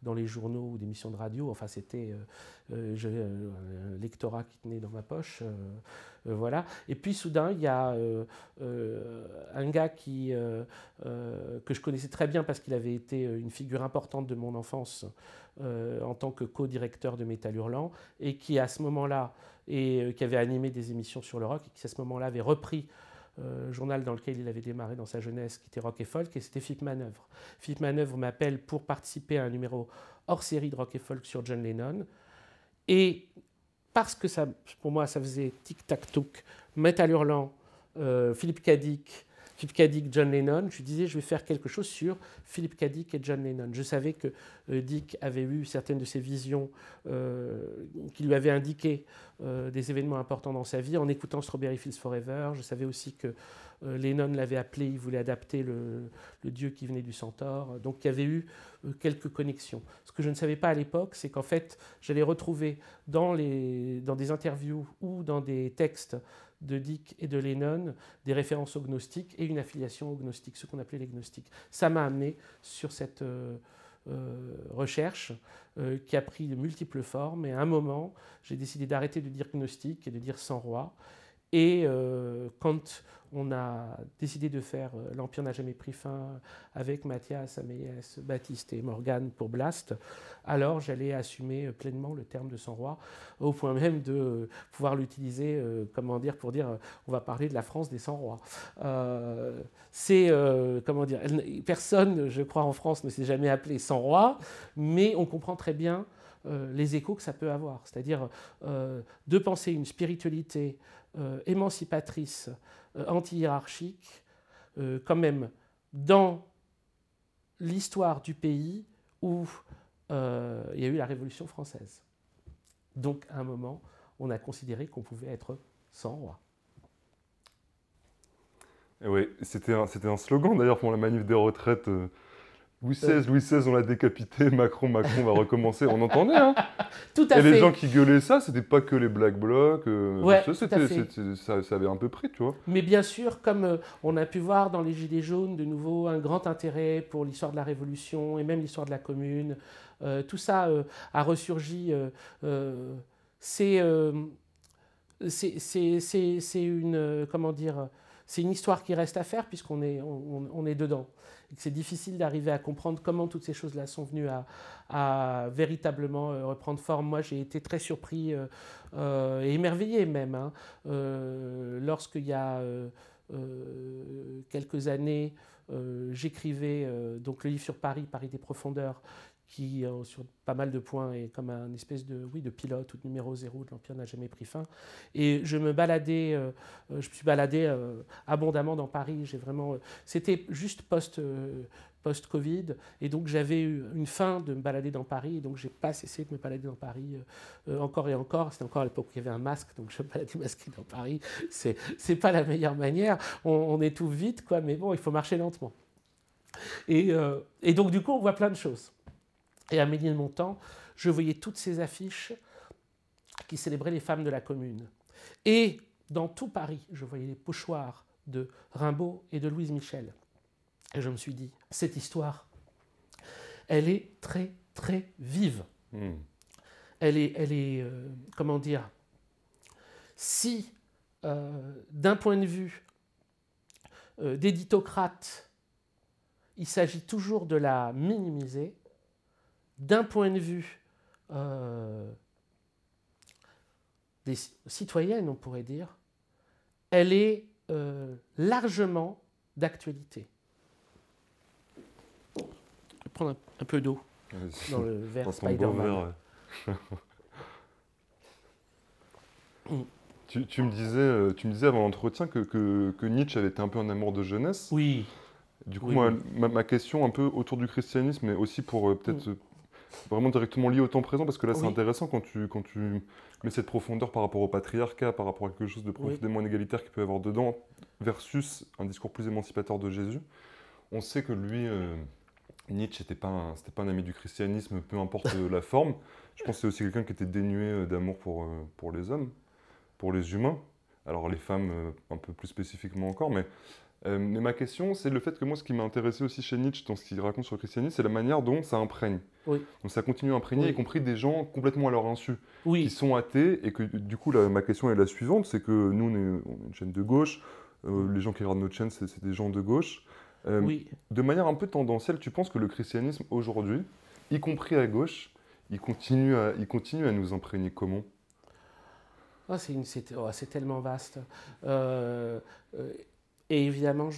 [SPEAKER 1] dans les journaux ou d'émissions de radio. Enfin, c'était un lectorat qui tenait dans ma poche. Voilà. Et puis soudain, il y a un gars que je connaissais très bien parce qu'il avait été une figure importante de mon enfance en tant que co-directeur de Métal Hurlant et qui à ce moment-là, qui avait animé des émissions sur le rock et qui à ce moment-là avait repris journal dans lequel il avait démarré dans sa jeunesse, qui était Rock et Folk, et c'était Philippe Manœuvre. Philippe Manœuvre m'appelle pour participer à un numéro hors série de Rock et Folk sur John Lennon. Et parce que ça, pour moi, ça faisait tic-tac-touc, Métal Hurlant, Philippe Cadic, John Lennon, je lui disais, je vais faire quelque chose sur Philippe Cadic et John Lennon. Je savais que Dick avait eu certaines de ses visions qui lui avaient indiqué des événements importants dans sa vie en écoutant Strawberry Fields Forever. Je savais aussi que Lennon l'avait appelé, il voulait adapter le dieu qui venait du Centaure. Donc il y avait eu quelques connexions. Ce que je ne savais pas à l'époque, c'est qu'en fait, j'allais retrouver dans des interviews ou dans des textes de Dick et de Lennon, des références aux gnostiques et une affiliation aux gnostiques, ce qu'on appelait les gnostiques. Ça m'a amené sur cette recherche qui a pris de multiples formes, et à un moment, j'ai décidé d'arrêter de dire gnostique et de dire sans roi. Et quand on a décidé de faire L'Empire n'a jamais pris fin avec Mathias, Améliès, Baptiste et Morgane pour Blast, alors j'allais assumer pleinement le terme de sang roi, au point même de pouvoir l'utiliser pour dire on va parler de la France des 100 rois. Personne, je crois, en France ne s'est jamais appelé 100 rois, mais on comprend très bien les échos que ça peut avoir. C'est-à-dire de penser une spiritualité émancipatrice, anti-hiérarchique, quand même dans l'histoire du pays où il y a eu la Révolution française. Donc, à un moment, on a considéré qu'on pouvait être sans roi.
[SPEAKER 2] Oui, c'était un slogan d'ailleurs pour la manif des retraites. Louis XVI, on l'a décapité, Macron va recommencer. On entendait, hein.
[SPEAKER 1] Tout à fait.
[SPEAKER 2] Et les gens qui gueulaient ça, c'était pas que les Black Blocs.
[SPEAKER 1] Ouais,
[SPEAKER 2] ça avait un peu pris, tu vois.
[SPEAKER 1] Mais bien sûr, comme on a pu voir dans les Gilets jaunes, de nouveau, un grand intérêt pour l'histoire de la Révolution et même l'histoire de la Commune. Tout ça a ressurgi. C'est une... comment dire, c'est une histoire qui reste à faire puisqu'on est, on est dedans. Et que c'est difficile d'arriver à comprendre comment toutes ces choses-là sont venues à véritablement reprendre forme. Moi, j'ai été très surpris et émerveillé même, hein, lorsqu'il y a quelques années, j'écrivais donc le livre sur Paris, Paris des profondeurs, qui, sur pas mal de points, est comme un espèce de pilote ou de numéro 0 de l'Empire n'a jamais pris fin. Et je me baladais, je me suis baladé abondamment dans Paris. C'était juste post-Covid, et donc j'avais eu une fin de me balader dans Paris, et donc j'ai pas cessé de me balader dans Paris encore et encore. C'était encore à l'époque où il y avait un masque, donc je me baladais masqué dans Paris. C'est pas la meilleure manière. On étouffe vite, quoi, mais bon, il faut marcher lentement. Et donc du coup, on voit plein de choses. Et à Ménilmontant, je voyais toutes ces affiches qui célébraient les femmes de la Commune. Et dans tout Paris, je voyais les pochoirs de Rimbaud et de Louise Michel. Et je me suis dit, cette histoire, elle est très, très vive. Elle est comment dire, si, d'un point de vue d'éditocrate, il s'agit toujours de la minimiser, d'un point de vue des citoyennes, on pourrait dire, elle est largement d'actualité. Je vais prendre un peu d'eau dans le verre Spider-Man.
[SPEAKER 2] Tu me disais avant l'entretien que Nietzsche avait été un peu un amour de jeunesse.
[SPEAKER 1] Oui.
[SPEAKER 2] Du coup,
[SPEAKER 1] oui,
[SPEAKER 2] moi,
[SPEAKER 1] oui.
[SPEAKER 2] ma question un peu autour du christianisme, mais aussi pour peut-être vraiment directement lié au temps présent, parce que là, c'est intéressant quand tu mets cette profondeur par rapport au patriarcat, par rapport à quelque chose de profondément inégalitaire qu'il peut y avoir dedans, versus un discours plus émancipateur de Jésus. On sait que lui, Nietzsche, c'était pas un ami du christianisme, peu importe la forme. Je pense que c'est aussi quelqu'un qui était dénué d'amour pour les hommes, pour les humains. Alors les femmes, un peu plus spécifiquement encore, mais ma question, c'est le fait que moi, ce qui m'a intéressé aussi chez Nietzsche, dans ce qu'il raconte sur le christianisme, c'est la manière dont ça imprègne.
[SPEAKER 1] Oui.
[SPEAKER 2] Donc ça continue à imprégner, y compris des gens complètement à leur insu,
[SPEAKER 1] qui
[SPEAKER 2] sont athées, et que du coup, ma question est la suivante, c'est que nous, on est une chaîne de gauche, les gens qui regardent notre chaîne, c'est des gens de gauche. De manière un peu tendancielle, tu penses que le christianisme, aujourd'hui, y compris à gauche, il continue à nous imprégner comment ?
[SPEAKER 1] C'est tellement vaste. Et évidemment,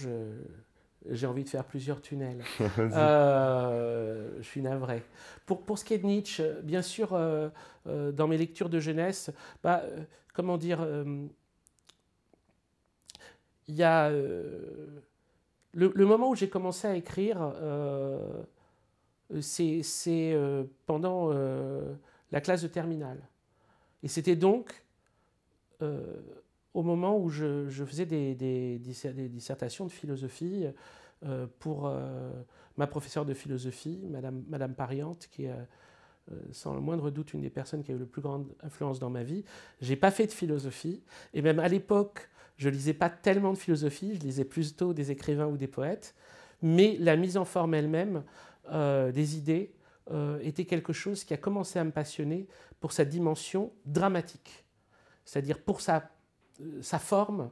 [SPEAKER 1] j'ai envie de faire plusieurs tunnels. Je suis navré. Pour ce qui est de Nietzsche, bien sûr, dans mes lectures de jeunesse, comment dire, il y a le moment où j'ai commencé à écrire, c'est pendant la classe de terminale. Et c'était donc au moment où je faisais des dissertations de philosophie pour ma professeure de philosophie, Madame Pariante, qui est sans le moindre doute une des personnes qui a eu le plus grande influence dans ma vie. Je n'ai pas fait de philosophie, et même à l'époque, je ne lisais pas tellement de philosophie, je lisais plutôt des écrivains ou des poètes, mais la mise en forme elle-même des idées était quelque chose qui a commencé à me passionner pour sa dimension dramatique, c'est-à-dire pour sa forme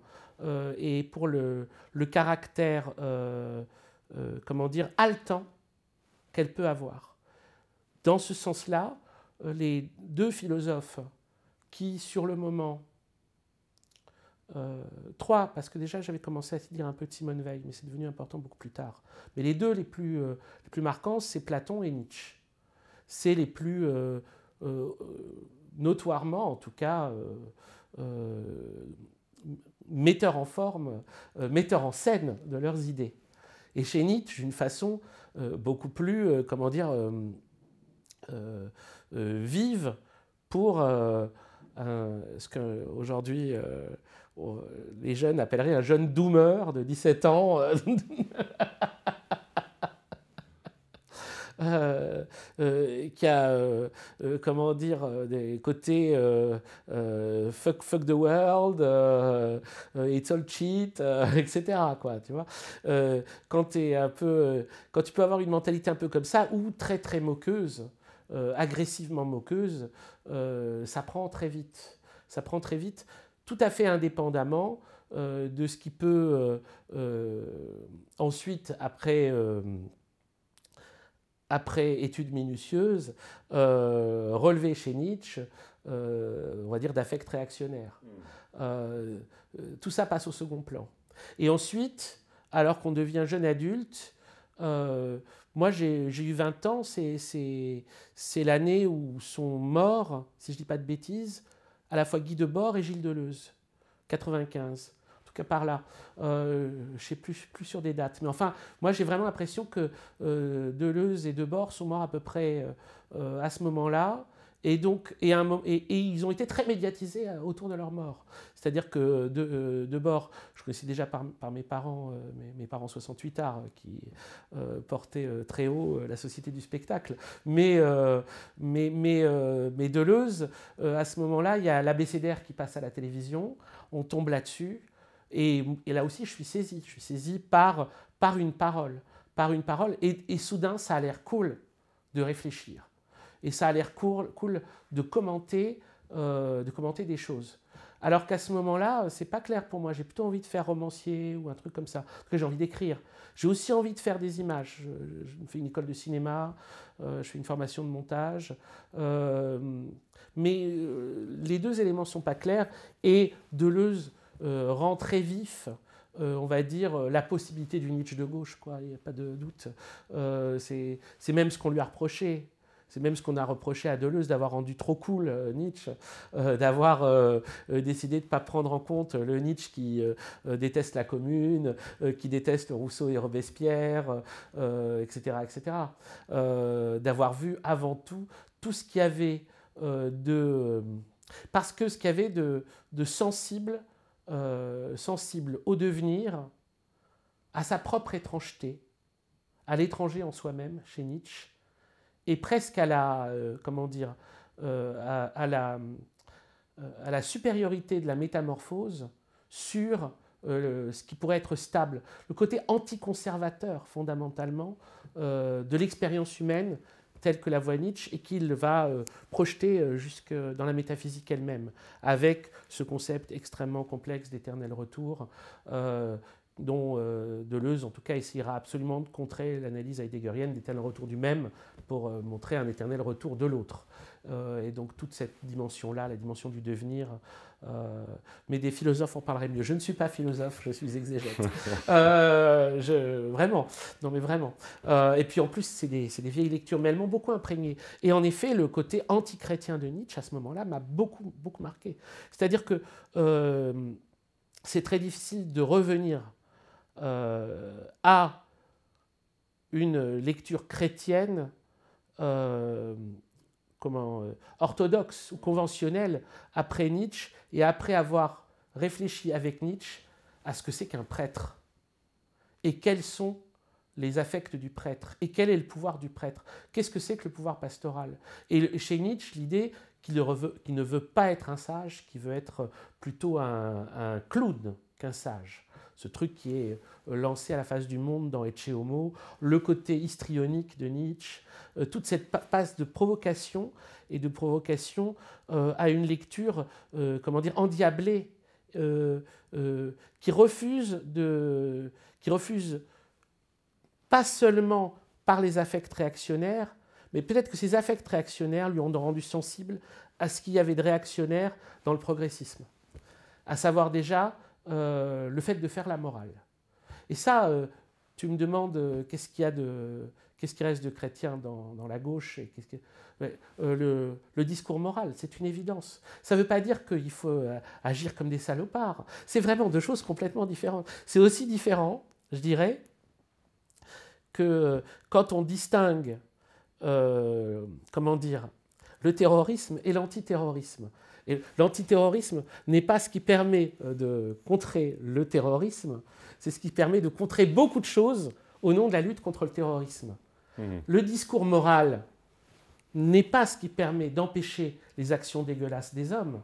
[SPEAKER 1] et pour le caractère, comment dire, haletant qu'elle peut avoir. Dans ce sens-là, les deux philosophes qui, sur le moment, trois, parce que déjà j'avais commencé à lire un peu de Simone Weil, mais c'est devenu important beaucoup plus tard. Mais les deux les plus marquants, c'est Platon et Nietzsche. C'est les plus notoirement, en tout cas, metteurs en forme, metteurs en scène de leurs idées. Et chez Nietzsche, d'une façon beaucoup plus, comment dire, vive pour ce qu'aujourd'hui les jeunes appelleraient un jeune doomer de 17 ans. Qui a, comment dire, des côtés fuck the world, it's all cheat, etc. Quoi, tu vois. Quand tu peux avoir une mentalité un peu comme ça, ou très très moqueuse, agressivement moqueuse, ça prend très vite. Ça prend très vite, tout à fait indépendamment de ce qui peut ensuite, après études minutieuses, relever chez Nietzsche, on va dire, d'affect réactionnaire. Tout ça passe au second plan. Et ensuite, alors qu'on devient jeune adulte, moi j'ai eu 20 ans, c'est l'année où sont morts, si je ne dis pas de bêtises, à la fois Guy Debord et Gilles Deleuze, 95. En tout cas par là. Je ne sais plus sur des dates. Mais enfin, moi j'ai vraiment l'impression que Deleuze et Debord sont morts à peu près à ce moment-là. Et donc, et ils ont été très médiatisés autour de leur mort. C'est-à-dire que Debord, je connaissais déjà par mes parents, mes parents 68ards, qui portaient très haut la Société du spectacle. Mais Deleuze, à ce moment-là, il y a l'abécédaire qui passe à la télévision, on tombe là-dessus, et là aussi je suis saisi par une parole. Et soudain, ça a l'air cool de réfléchir. Et ça a l'air cool de commenter des choses. Alors qu'à ce moment-là, c'est pas clair pour moi. J'ai plutôt envie de faire romancier ou un truc comme ça. En tout cas, j'ai envie d'écrire. J'ai aussi envie de faire des images. Je fais une école de cinéma, je fais une formation de montage. Mais les deux éléments sont pas clairs. Et Deleuze rend très vif, on va dire, la possibilité du Nietzsche de gauche, quoi. Il n'y a pas de doute. C'est même ce qu'on lui a reproché. C'est même ce qu'on a reproché à Deleuze, d'avoir rendu trop cool Nietzsche, d'avoir décidé de ne pas prendre en compte le Nietzsche qui déteste la commune, qui déteste Rousseau et Robespierre, etc. etc. D'avoir vu avant tout ce qu'il y avait parce que ce qu'il y avait de sensible au devenir, à sa propre étrangeté, à l'étranger en soi-même, chez Nietzsche, et presque à la, à la supériorité de la métamorphose sur ce qui pourrait être stable, le côté anticonservateur fondamentalement de l'expérience humaine telle que la voit Nietzsche, et qu'il va projeter jusque dans la métaphysique elle-même, avec ce concept extrêmement complexe d'éternel retour. dont Deleuze, en tout cas, essayera absolument de contrer l'analyse heideggerienne d'éternel retour du même pour montrer un éternel retour de l'autre. Et donc toute cette dimension-là, la dimension du devenir, mais des philosophes en parleraient mieux. Je ne suis pas philosophe, je suis exégète. Vraiment, non mais vraiment. Et puis en plus, c'est des vieilles lectures, mais elles m'ont beaucoup imprégné. Et en effet, le côté anti-chrétien de Nietzsche, à ce moment-là, m'a beaucoup, beaucoup marqué. C'est-à-dire que c'est très difficile de revenir à une lecture chrétienne orthodoxe ou conventionnelle après Nietzsche et après avoir réfléchi avec Nietzsche à ce que c'est qu'un prêtre et quels sont les affects du prêtre et quel est le pouvoir du prêtre. Qu'est-ce que c'est que le pouvoir pastoral? Et chez Nietzsche, l'idée qu'il ne veut pas être un sage, qu'il veut être plutôt un clown qu'un sage. Ce truc qui est lancé à la face du monde dans Ecce Homo, le côté histrionique de Nietzsche, toute cette passe de provocation et de provocation à une lecture, endiablée, qui refuse pas seulement par les affects réactionnaires, mais peut-être que ces affects réactionnaires lui ont rendu sensible à ce qu'il y avait de réactionnaire dans le progressisme, à savoir déjà le fait de faire la morale. Et ça, tu me demandes qu'est-ce qui reste de chrétien dans la gauche et le discours moral, c'est une évidence. Ça ne veut pas dire qu'il faut agir comme des salopards. C'est vraiment deux choses complètement différentes. C'est aussi différent, je dirais, que quand on distingue le terrorisme et l'antiterrorisme. Et l'antiterrorisme n'est pas ce qui permet de contrer le terrorisme, c'est ce qui permet de contrer beaucoup de choses au nom de la lutte contre le terrorisme. Le discours moral n'est pas ce qui permet d'empêcher les actions dégueulasses des hommes,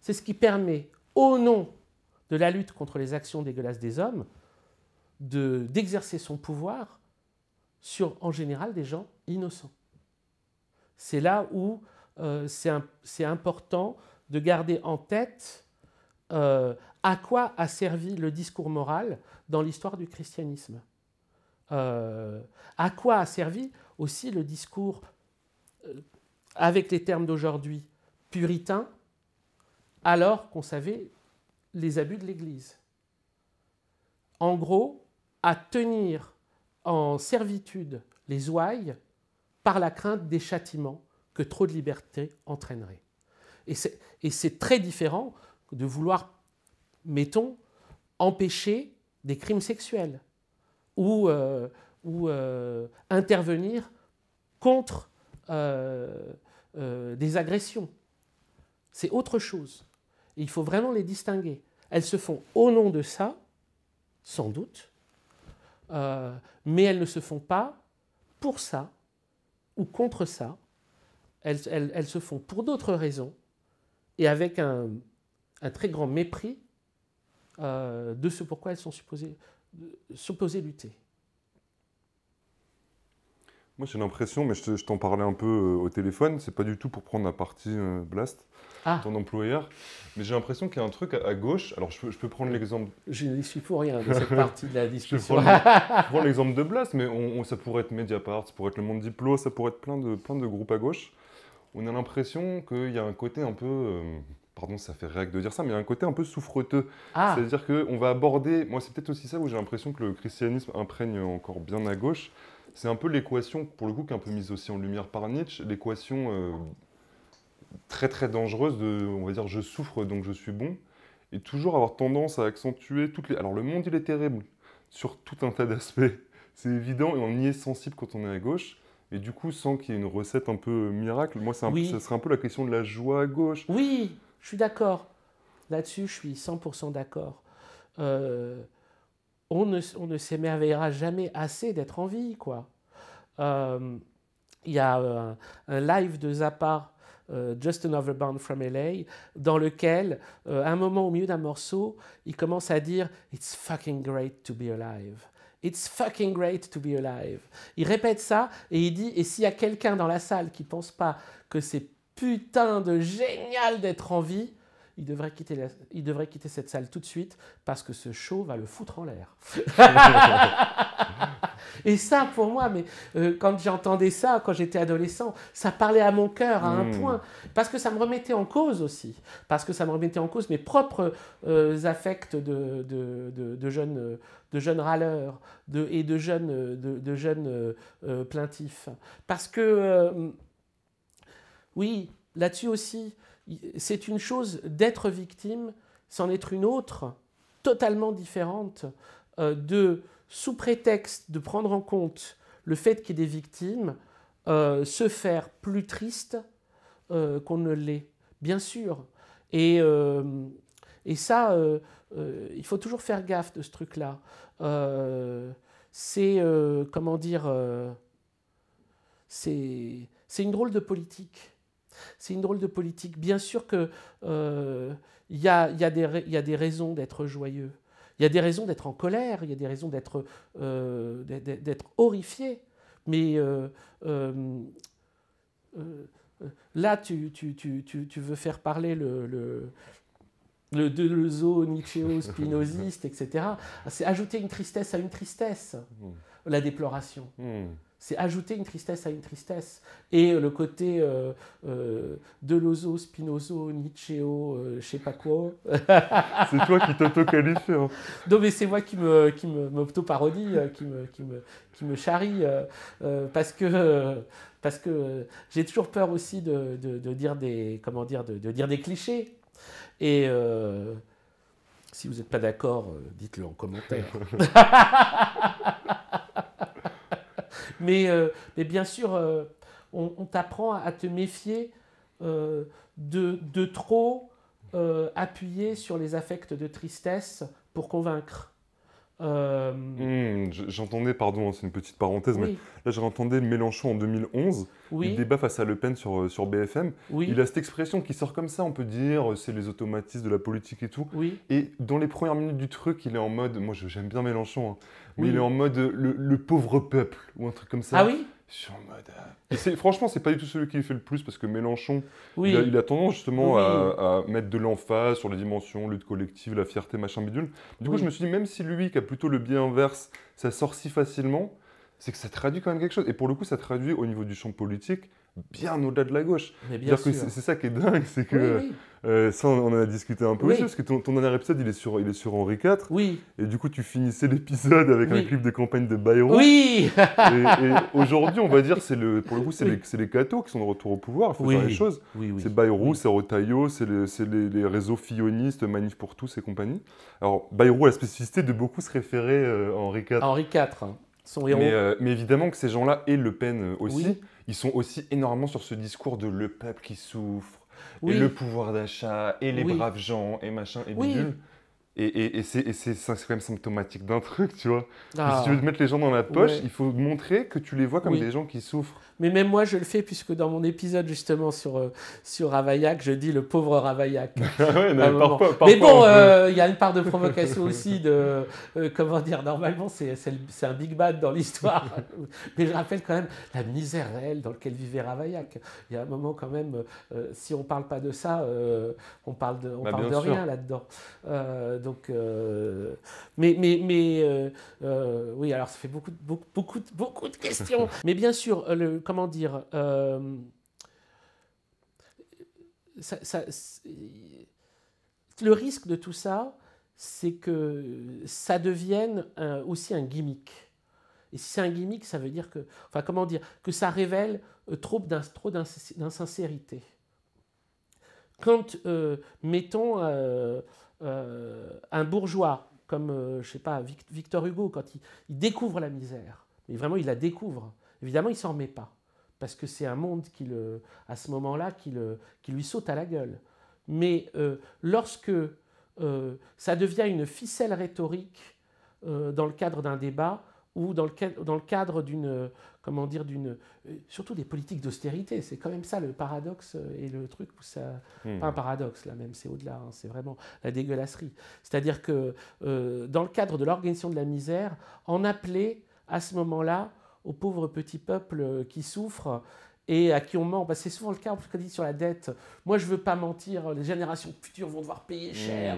[SPEAKER 1] c'est ce qui permet, au nom de la lutte contre les actions dégueulasses des hommes, d'exercer son pouvoir sur, en général, des gens innocents. C'est là où c'est important de garder en tête à quoi a servi le discours moral dans l'histoire du christianisme. À quoi a servi aussi le discours, avec les termes d'aujourd'hui, puritain, alors qu'on savait les abus de l'Église. En gros, à tenir en servitude les ouailles par la crainte des châtiments que trop de liberté entraînerait. Et c'est très différent de vouloir, mettons, empêcher des crimes sexuels ou intervenir contre des agressions. C'est autre chose. Et il faut vraiment les distinguer. Elles se font au nom de ça, sans doute, mais elles ne se font pas pour ça ou contre ça. Elles se font pour d'autres raisons et avec un très grand mépris de ce pourquoi elles sont supposées lutter.
[SPEAKER 2] Moi j'ai l'impression, mais je t'en parlais un peu au téléphone, c'est pas du tout pour prendre la partie Blast, ton employeur, mais j'ai l'impression qu'il y a un truc à gauche. Alors je peux prendre l'exemple.
[SPEAKER 1] Je n'y suis pour rien de cette partie de la discussion.
[SPEAKER 2] Je prends l'exemple de Blast, mais ça pourrait être Mediapart, ça pourrait être Le Monde Diplo, ça pourrait être plein de groupes à gauche. On a l'impression qu'il y a un côté un peu, pardon, ça fait réac de dire ça, mais il y a un côté un peu souffreteux. C'est-à-dire qu'on va aborder, moi c'est peut-être aussi ça où j'ai l'impression que le christianisme imprègne encore bien à gauche. C'est un peu l'équation, pour le coup, qui est un peu mise aussi en lumière par Nietzsche, l'équation très très dangereuse de, on va dire, je souffre donc je suis bon, et toujours avoir tendance à accentuer toutes les... Alors le monde il est terrible sur tout un tas d'aspects, c'est évident, et on y est sensible quand on est à gauche, et du coup sans qu'il y ait une recette un peu miracle, moi ça serait un peu la question de la joie à gauche.
[SPEAKER 1] Oui, je suis d'accord, là-dessus je suis 100% d'accord. On ne s'émerveillera jamais assez d'être en vie, quoi. Il y a un live de Zappa, Just Another Bound from LA, dans lequel, à un moment au milieu d'un morceau, il commence à dire « It's fucking great to be alive ». It's fucking great to be alive. Il répète ça et il dit « Et s'il y a quelqu'un dans la salle qui ne pense pas que c'est putain de génial d'être en vie, il devrait quitter cette salle tout de suite parce que ce show va le foutre en l'air. Et ça, pour moi, mais quand j'entendais ça, quand j'étais adolescent, ça parlait à mon cœur à un point, parce que ça me remettait en cause aussi, parce que ça me remettait en cause mes propres affects de jeunes râleurs et de jeunes plaintifs. Parce que, oui, là-dessus aussi, c'est une chose d'être victime, c'en est une autre, totalement différente, sous prétexte de prendre en compte le fait qu'il y ait des victimes, se faire plus triste qu'on ne l'est, bien sûr. Et ça, il faut toujours faire gaffe de ce truc-là. C'est, comment dire, c'est une drôle de politique. C'est une drôle de politique. Bien sûr qu'il y a des raisons d'être joyeux. Il y a des raisons d'être en colère, il y a des raisons d'être horrifié. Mais là, tu veux faire parler le Deleuzo, Nietzschéo, spinoziste, etc. C'est ajouter une tristesse à une tristesse, la déploration. C'est ajouter une tristesse à une tristesse. Et le côté Deleuzo, Spinozo, Nietzschéo, je sais pas quoi.
[SPEAKER 2] C'est toi qui t'auto-qualifie. Hein.
[SPEAKER 1] Non, mais c'est moi qui m'auto-parodie, qui me charrie, parce que j'ai toujours peur aussi de dire de dire des clichés. Et si vous n'êtes pas d'accord, dites-le en commentaire. Mais bien sûr, on t'apprend à te méfier de trop appuyer sur les affects de tristesse pour convaincre.
[SPEAKER 2] J'entendais, pardon, c'est une petite parenthèse,
[SPEAKER 1] Oui.
[SPEAKER 2] mais là j'entendais Mélenchon en 2011,
[SPEAKER 1] Oui.
[SPEAKER 2] il débat face à Le Pen sur BFM.
[SPEAKER 1] Oui.
[SPEAKER 2] Il a cette expression qui sort comme ça, on peut dire, c'est les automatismes de la politique et tout.
[SPEAKER 1] Oui.
[SPEAKER 2] Et dans les premières minutes du truc, il est en mode, moi j'aime bien Mélenchon, hein, mais
[SPEAKER 1] Oui.
[SPEAKER 2] il est en mode le pauvre peuple, ou un truc comme ça.
[SPEAKER 1] Ah oui.
[SPEAKER 2] Je suis en mode... Et franchement, c'est pas du tout celui qui fait le plus, parce que Mélenchon,
[SPEAKER 1] Oui.
[SPEAKER 2] il a tendance justement
[SPEAKER 1] Oui.
[SPEAKER 2] à mettre de l'emphase sur les dimensions, lutte collective, la fierté, machin bidule. Du coup,
[SPEAKER 1] Oui.
[SPEAKER 2] je me suis dit, même si lui, qui a plutôt le biais inverse, ça sort si facilement, c'est que ça traduit quand même quelque chose. Et pour le coup, ça traduit au niveau du champ politique bien au-delà de la gauche.
[SPEAKER 1] Mais bien sûr.
[SPEAKER 2] C'est ça qui est dingue, c'est que...
[SPEAKER 1] Oui, oui.
[SPEAKER 2] ça, on en a discuté un peu
[SPEAKER 1] Oui.
[SPEAKER 2] aussi, parce que ton dernier épisode, il est sur Henri IV.
[SPEAKER 1] Oui.
[SPEAKER 2] Et du coup, tu finissais l'épisode avec
[SPEAKER 1] Oui.
[SPEAKER 2] un clip de campagne de Bayrou.
[SPEAKER 1] Oui.
[SPEAKER 2] Et aujourd'hui, on va dire, pour le coup, c'est
[SPEAKER 1] Oui.
[SPEAKER 2] les cathos qui sont de retour au pouvoir. Il faut
[SPEAKER 1] Oui.
[SPEAKER 2] dire les choses.
[SPEAKER 1] Oui, oui.
[SPEAKER 2] C'est Bayrou,
[SPEAKER 1] Oui.
[SPEAKER 2] c'est Retailleau, c'est les réseaux fillonistes, Manif pour tous et compagnie. Alors, Bayrou a la spécificité de beaucoup se référer à Henri IV.
[SPEAKER 1] Henri IV, son héros.
[SPEAKER 2] Mais évidemment que ces gens-là, et Le Pen aussi,
[SPEAKER 1] Oui.
[SPEAKER 2] ils sont aussi énormément sur ce discours de le peuple qui souffre,
[SPEAKER 1] Oui.
[SPEAKER 2] et le pouvoir d'achat, et les
[SPEAKER 1] Oui.
[SPEAKER 2] braves gens, et machin, et
[SPEAKER 1] Oui.
[SPEAKER 2] bidule. Et c'est quand même symptomatique d'un truc, tu vois.
[SPEAKER 1] Ah.
[SPEAKER 2] Si tu veux te mettre les gens dans la poche,
[SPEAKER 1] Ouais.
[SPEAKER 2] il faut montrer que tu les vois comme
[SPEAKER 1] Oui.
[SPEAKER 2] des gens qui souffrent.
[SPEAKER 1] Mais même moi, je le fais, puisque dans mon épisode, justement, sur Ravaillac, je dis le pauvre Ravaillac.
[SPEAKER 2] Ouais,
[SPEAKER 1] À un moment.
[SPEAKER 2] parfois,
[SPEAKER 1] Mais bon,
[SPEAKER 2] on
[SPEAKER 1] il y a une part de provocation aussi de... comment dire, normalement, c'est un big bad dans l'histoire. Mais je rappelle quand même la misère réelle dans laquelle vivait Ravaillac. Il y a un moment quand même, si on ne parle pas de ça, on parle de
[SPEAKER 2] bien sûr.
[SPEAKER 1] rien là-dedans. Oui, alors ça fait beaucoup de questions. Mais bien sûr, comment dire, le risque de tout ça, c'est que ça devienne aussi un gimmick. Et si c'est un gimmick, ça veut dire que, enfin, comment dire, que ça révèle trop d'insincérité. Quand, mettons, un bourgeois, comme, je sais pas, Victor Hugo, quand il découvre la misère, mais vraiment il la découvre, évidemment il s'en remet pas, parce que c'est un monde à ce moment-là, qui lui saute à la gueule. Mais lorsque ça devient une ficelle rhétorique dans le cadre d'un débat, ou dans le cadre d'une, comment dire, surtout des politiques d'austérité, c'est quand même ça le paradoxe et le truc où ça... Pas un paradoxe là même, c'est au-delà, hein, c'est vraiment la dégueulasserie. C'est-à-dire que dans le cadre de l'organisation de la misère, on appelait à ce moment-là au pauvre petit peuple qui souffre et à qui on ment. C'est souvent le cas, quand on dit sur la dette, moi je ne veux pas mentir, les générations futures vont devoir payer cher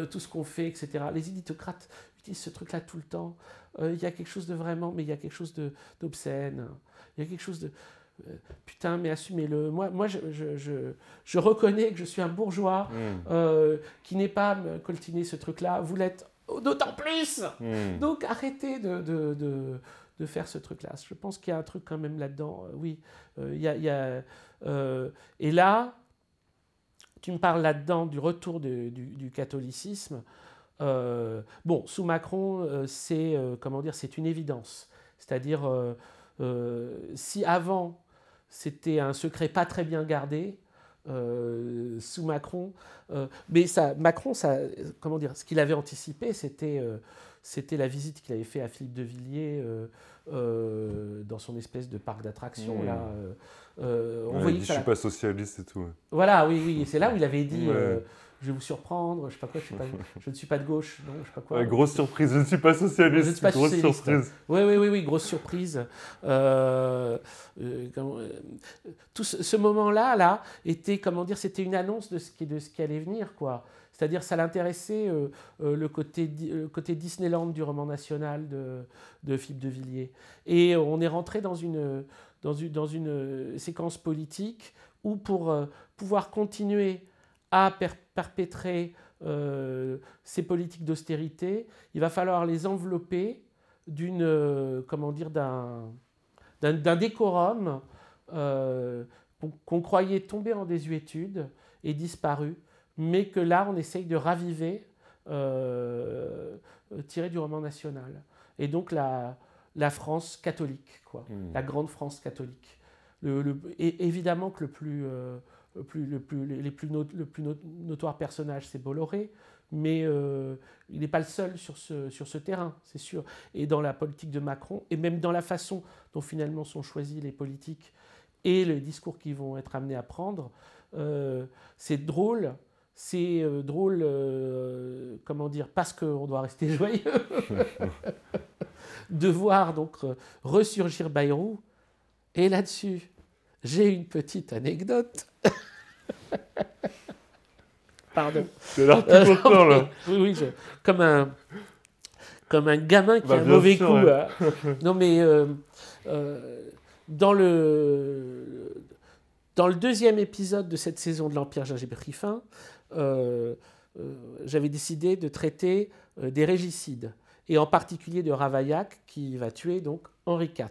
[SPEAKER 1] tout ce qu'on fait, etc. Les élitocrates utilisent ce truc-là tout le temps. Il y a quelque chose de vraiment, mais il y a quelque chose d'obscène. Il y a quelque chose de... putain, mais assumez-le. Moi je reconnais que je suis un bourgeois qui n'est pas me coltiner ce truc-là. Vous l'êtes d'autant plus. Donc arrêtez de faire ce truc-là. Je pense qu'il y a un truc quand même là-dedans. Oui, et là, tu me parles là-dedans du retour du catholicisme. Bon, sous Macron, c'est une évidence. C'est-à-dire, si avant c'était un secret pas très bien gardé, sous Macron, mais Macron, ce qu'il avait anticipé, c'était la visite qu'il avait fait à Philippe de Villiers dans son espèce de parc d'attractions. Là,
[SPEAKER 2] on voyait dit, je ne suis pas socialiste et tout.
[SPEAKER 1] Voilà, oui, et c'est là où il avait dit je vais vous surprendre, je sais pas quoi, je ne suis pas de gauche, non, je sais pas quoi.
[SPEAKER 2] Grosse surprise, je ne suis pas socialiste. Je ne suis pas grosse socialiste. Surprise.
[SPEAKER 1] Oui, grosse surprise. Tout ce moment-là, était, c'était une annonce de ce qui allait venir, quoi. C'est-à-dire, ça l'intéressait le côté Disneyland du roman national de Philippe de Villiers. Et on est rentré dans une séquence politique où, pour pouvoir continuer à perpétrer ces politiques d'austérité, il va falloir les envelopper d'un décorum qu'on croyait tomber en désuétude et disparu, mais que là, on essaye de raviver, tiré du roman national. Et donc, la France catholique, quoi. La grande France catholique. Et évidemment que le plus notoire personnage, c'est Bolloré, mais il n'est pas le seul sur ce terrain, c'est sûr. Et dans la politique de Macron, et même dans la façon dont finalement sont choisis les politiques et les discours qu'ils vont être amenés à prendre, c'est drôle. Parce qu'on doit rester joyeux, de voir donc ressurgir Bayrou. Et là-dessus, j'ai une petite anecdote. Pardon.
[SPEAKER 2] C'est l'air tout content, là.
[SPEAKER 1] Oui, comme un gamin qui a un mauvais coup. Ouais. Non, mais dans le deuxième épisode de cette saison de l'Empire Gingiberifin, j'avais décidé de traiter des régicides, et en particulier de Ravaillac, qui va tuer donc Henri IV.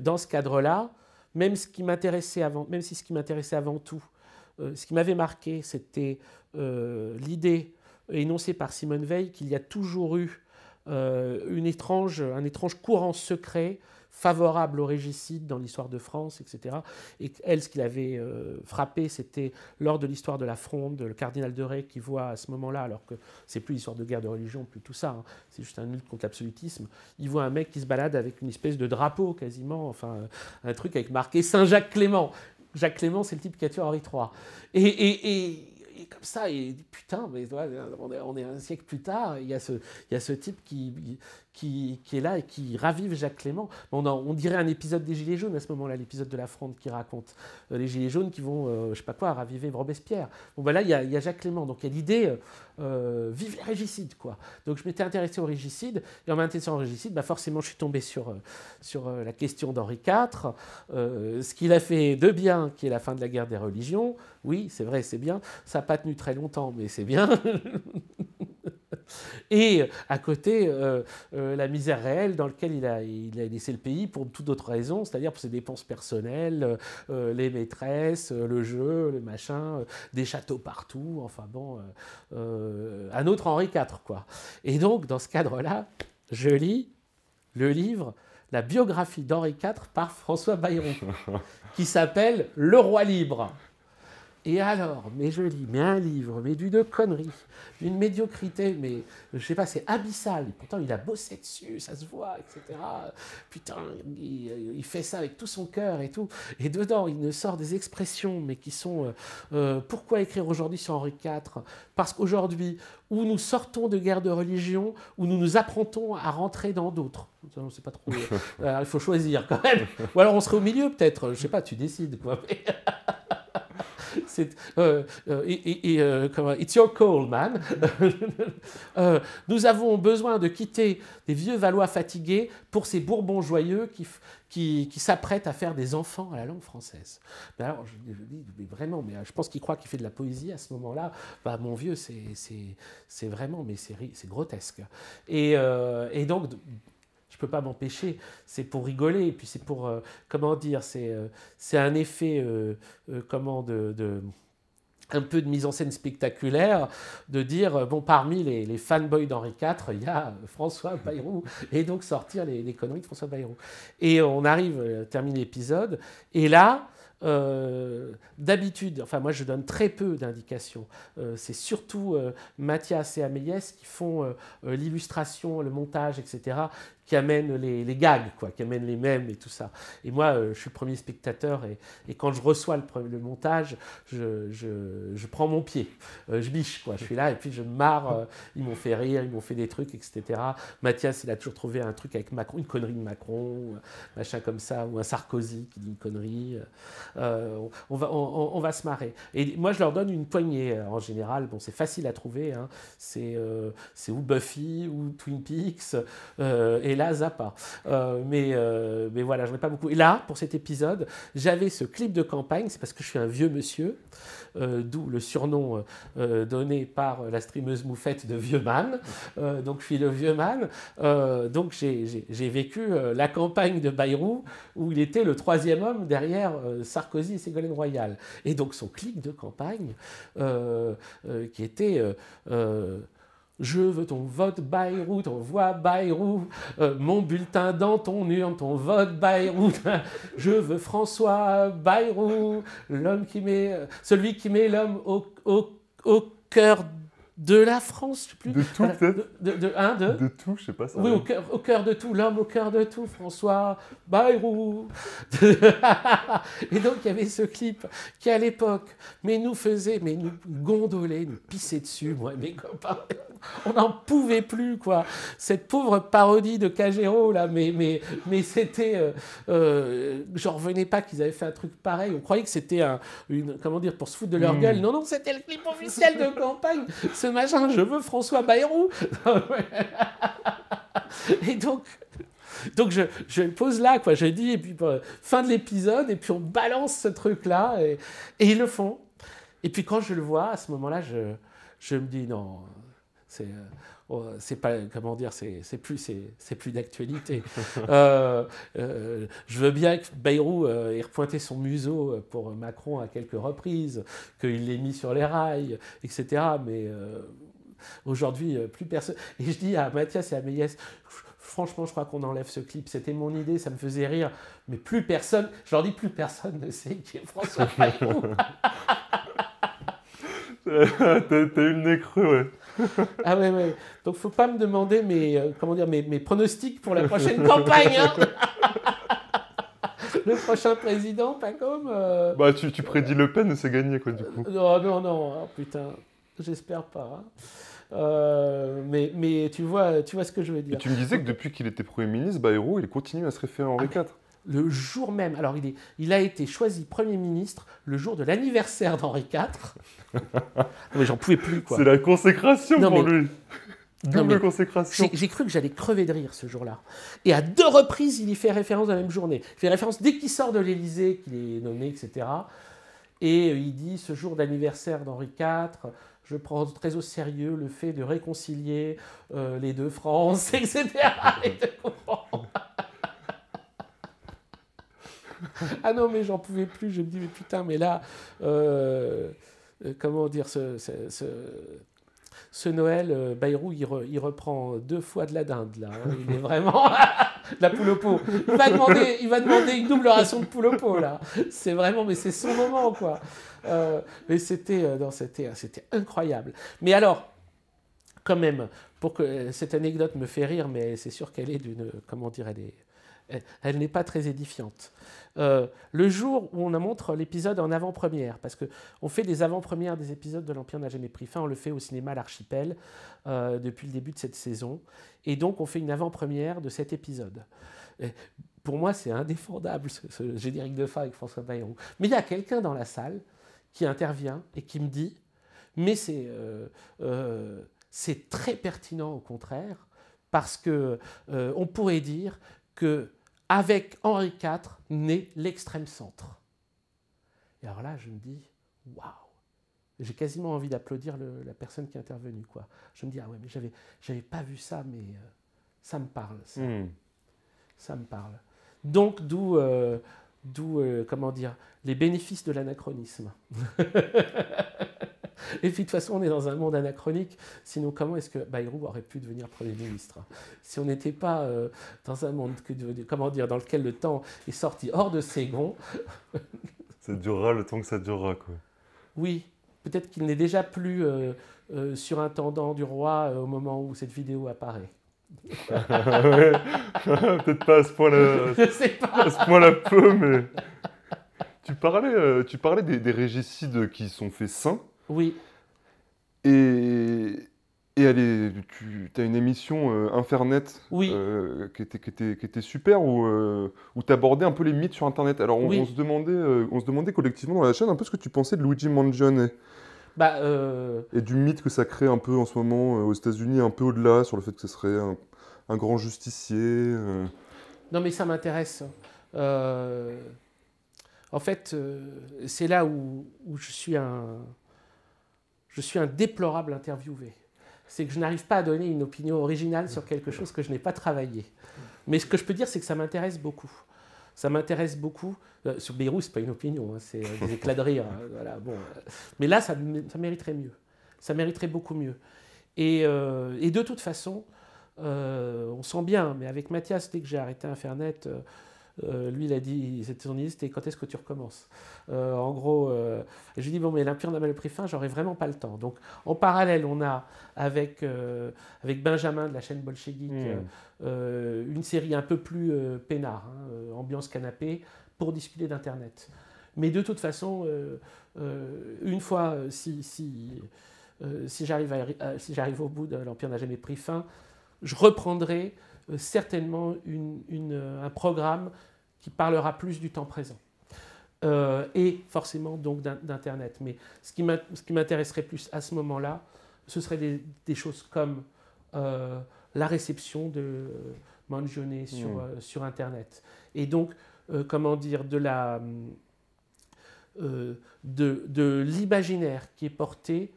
[SPEAKER 1] Dans ce cadre-là, même si ce qui m'intéressait avant tout, ce qui m'avait marqué, c'était l'idée énoncée par Simone Veil qu'il y a toujours eu un étrange courant secret favorable au régicide dans l'histoire de France, etc. Et elle, ce qui l'avait frappé, c'était lors de l'histoire de la Fronde, le cardinal de Retz qui voit à ce moment-là, alors que c'est plus l'histoire de guerre de religion, plus tout ça, c'est juste un lutte contre l'absolutisme, il voit un mec qui se balade avec une espèce de drapeau quasiment, enfin un truc avec marqué Saint-Jacques Clément. Jacques Clément, c'est le type qui a tué Henri III. Et comme ça, et putain, mais on est un siècle plus tard, il y a ce type qui est là et qui ravive Jacques Clément. On dirait un épisode des Gilets jaunes à ce moment-là, l'épisode de la Fronde qui raconte les Gilets jaunes qui vont, je sais pas quoi, raviver Robespierre. Bon, ben là, il y a Jacques Clément, donc il y a l'idée, vive les régicides, quoi. Donc je m'étais intéressé aux régicides, et en m'intéressant aux régicides, forcément, je suis tombé sur la question d'Henri IV, ce qu'il a fait de bien, qui est la fin de la guerre des religions. Oui, c'est vrai, c'est bien. Ça n'a pas tenu très longtemps, mais c'est bien. Et à côté, la misère réelle dans laquelle il a laissé le pays pour toute autre raison, c'est-à-dire pour ses dépenses personnelles, les maîtresses, le jeu, le machin, des châteaux partout, enfin bon, un autre Henri IV, quoi. Et donc, dans ce cadre-là, je lis le livre, la biographie d'Henri IV par François Bayrou, qui s'appelle « Le roi libre ». Et alors, mais je lis, mais un livre, mais d'une connerie, d'une médiocrité, mais je sais pas, c'est abyssal. Et pourtant, il a bossé dessus, ça se voit, etc. Putain, il fait ça avec tout son cœur et tout. Et dedans, il nous sort des expressions, mais qui sont pourquoi écrire aujourd'hui sur Henri IV? Parce qu'aujourd'hui, où nous sortons de guerre de religion, où nous nous apprêtons à rentrer dans d'autres. On sait pas trop. Alors, il faut choisir quand même. Ou alors on serait au milieu peut-être. Je sais pas, tu décides quoi. It's your call, man. Nous avons besoin de quitter des vieux Valois fatigués pour ces Bourbons joyeux qui s'apprêtent à faire des enfants à la langue française. Mais alors, je dis, mais vraiment, mais je pense qu'il croit qu'il fait de la poésie à ce moment-là. Bah, mon vieux, c'est vraiment, mais c'est grotesque. Et donc, je peux pas m'empêcher, c'est pour rigoler, et puis c'est pour, comment dire, c'est un effet, un peu de mise en scène spectaculaire, de dire, bon, parmi les fanboys d'Henri IV, il y a François Bayrou, et donc sortir les conneries de François Bayrou. Et on arrive, termine l'épisode, et là, d'habitude, enfin moi je donne très peu d'indications, c'est surtout Mathias et Améliès qui font l'illustration, le montage, etc., qui amènent les gags, quoi, qui amènent les mèmes et tout ça. Et moi, je suis le premier spectateur et quand je reçois le montage, je prends mon pied, je biche, quoi. Je suis là et puis je me marre, ils m'ont fait rire, ils m'ont fait des trucs, etc. Mathias, il a toujours trouvé un truc avec Macron, une connerie de Macron, machin comme ça, ou un Sarkozy qui dit une connerie. On va se marrer. Et moi, je leur donne une poignée, en général. Bon, c'est facile à trouver, hein. C'est ou Buffy, ou Twin Peaks, et là, Zappa. Mais voilà, j'en ai pas beaucoup. Et là, pour cet épisode, j'avais ce clip de campagne, c'est parce que je suis un vieux monsieur, d'où le surnom donné par la streameuse moufette de Vieux Man. Donc, je suis le Vieux Man. Donc, j'ai vécu la campagne de Bayrou, où il était le troisième homme derrière Sarkozy et Ségolène Royal. Et donc, son clip de campagne, qui était... je veux ton vote Bayrou, ton voix Bayrou, mon bulletin dans ton urne, ton vote Bayrou. Je veux François Bayrou, celui qui met l'homme au cœur de la France, je sais plus.
[SPEAKER 2] De tout, peut-être
[SPEAKER 1] de
[SPEAKER 2] tout, je sais pas ça.
[SPEAKER 1] Oui, au cœur de tout, l'homme au cœur de tout, François Bayrou. Et donc, il y avait ce clip qui, à l'époque, nous gondolait, nous pissait dessus, moi et mes copains. On n'en pouvait plus, quoi. Cette pauvre parodie de Cagero, là, mais c'était... j'en revenais pas qu'ils avaient fait un truc pareil. On croyait que c'était comment dire, pour se foutre de leur gueule. Non, non, c'était le clip officiel de campagne. Ce machin, je veux François Bayrou. Et donc je pose là, quoi. Je dis, et puis fin de l'épisode, et puis on balance ce truc-là, et ils le font. Et puis quand je le vois, à ce moment-là, je me dis, non, c'est pas, comment dire, c'est plus d'actualité. Je veux bien que Bayrou ait repointé son museau pour Macron à quelques reprises, qu'il l'ait mis sur les rails, etc. Mais aujourd'hui, plus personne... Et je dis à Mathias et à Méliès, franchement, je crois qu'on enlève ce clip. C'était mon idée, ça me faisait rire. Mais plus personne, je leur dis, plus personne ne sait qui est François Bayrou.
[SPEAKER 2] T'as eu le nez creux, ouais.
[SPEAKER 1] Ah ouais. Donc, faut pas me demander mes pronostics pour la prochaine campagne. Hein. Le prochain président, pas comme...
[SPEAKER 2] Bah, tu prédis Le Pen et c'est gagné, quoi, du coup.
[SPEAKER 1] Non. Oh, putain, j'espère pas. Hein. Mais tu vois ce que je veux dire.
[SPEAKER 2] Et tu me disais que depuis qu'il était Premier ministre, Bayrou, il continue à se référer à Henri IV.
[SPEAKER 1] Le jour même, alors il a été choisi Premier ministre le jour de l'anniversaire d'Henri IV. Mais j'en pouvais plus, quoi.
[SPEAKER 2] C'est la consécration pour lui. Double consécration.
[SPEAKER 1] J'ai cru que j'allais crever de rire ce jour-là. Et à 2 reprises, il y fait référence dans la même journée. Il fait référence dès qu'il sort de l'Élysée, qu'il est nommé, etc. Et il dit, ce jour d'anniversaire d'Henri IV, je prends très au sérieux le fait de réconcilier les deux France, etc. Et de comprendre. Ah non, mais j'en pouvais plus. Je me dis, mais putain, mais là, comment dire, ce Noël, Bayrou, il reprend 2 fois de la dinde, là. Hein. Il est vraiment... La poule au pot. Il va demander une double ration de poule au pot, là. C'est vraiment, mais c'est son moment, quoi. Mais c'était incroyable. Mais alors, quand même, pour que cette anecdote me fait rire, mais c'est sûr qu'elle est d'une, comment dire, elle n'est pas très édifiante. Le jour où on montre l'épisode en avant-première, parce qu'on fait des avant-premières des épisodes de l'Empire n'a jamais pris fin, on le fait au cinéma L'Archipel depuis le début de cette saison, et donc on fait une avant-première de cet épisode. Pour moi, c'est indéfendable, ce générique de fin avec François Bayrou. Mais il y a quelqu'un dans la salle qui intervient et qui me dit « Mais c'est très pertinent au contraire, parce qu'on pourrait dire qu'avec Henri IV naît l'extrême centre. » Et alors là, je me dis « Waouh !» J'ai quasiment envie d'applaudir la personne qui est intervenue, quoi. Je me dis « Ah ouais, mais j'avais pas vu ça, mais ça me parle, ça. Ça me parle. » Donc, d'où comment dire, les bénéfices de l'anachronisme. Et puis de toute façon, on est dans un monde anachronique. Sinon, comment est-ce que Bayrou aurait pu devenir Premier ministre? Si on n'était pas dans un monde comment dire, dans lequel le temps est sorti hors de ses gonds.
[SPEAKER 2] Ça durera le temps que ça durera, quoi.
[SPEAKER 1] Oui, peut-être qu'il n'est déjà plus surintendant du roi au moment où cette vidéo apparaît.
[SPEAKER 2] Peut-être pas à ce point-là.
[SPEAKER 1] Je sais pas.
[SPEAKER 2] À ce point-là peu, mais... Tu parlais des régicides qui sont faits sains.
[SPEAKER 1] Oui.
[SPEAKER 2] Et tu as une émission Infernet
[SPEAKER 1] Oui.
[SPEAKER 2] Qui était super où tu abordais un peu les mythes sur Internet. Alors
[SPEAKER 1] Oui.
[SPEAKER 2] on se demandait collectivement dans la chaîne un peu ce que tu pensais de Luigi Mangione. Et du mythe que ça crée un peu en ce moment aux États-Unis, un peu au-delà, sur le fait que ce serait un grand justicier.
[SPEAKER 1] Non, mais ça m'intéresse. En fait, c'est là où je suis un déplorable interviewé. C'est que je n'arrive pas à donner une opinion originale sur quelque chose que je n'ai pas travaillé. Mais ce que je peux dire, c'est que ça m'intéresse beaucoup. Ça m'intéresse beaucoup. Sur Bayrou, ce n'est pas une opinion, hein, c'est des éclats de rire. Hein, voilà, bon. Mais là, ça mériterait mieux. Ça mériterait beaucoup mieux. Et de toute façon, on sent bien, mais avec Mathias, dès que j'ai arrêté Infernet, lui, il a dit, c'était son idée, c'était quand est-ce que tu recommences? En gros, je lui dis, bon, mais l'Empire n'a jamais pris fin, j'aurais vraiment pas le temps. Donc, en parallèle, on a, avec Benjamin de la chaîne Bolchegeek, une série un peu plus peinard, hein, ambiance canapé, pour discuter d'Internet. Mais de toute façon, une fois, si j'arrive au bout de l'Empire n'a jamais pris fin, je reprendrai certainement un programme qui parlera plus du temps présent. Et forcément donc d'Internet. Mais ce qui m'intéresserait plus à ce moment-là, ce serait des choses comme la réception de Mangione sur Internet. Et donc, comment dire, de l'imaginaire qui est porté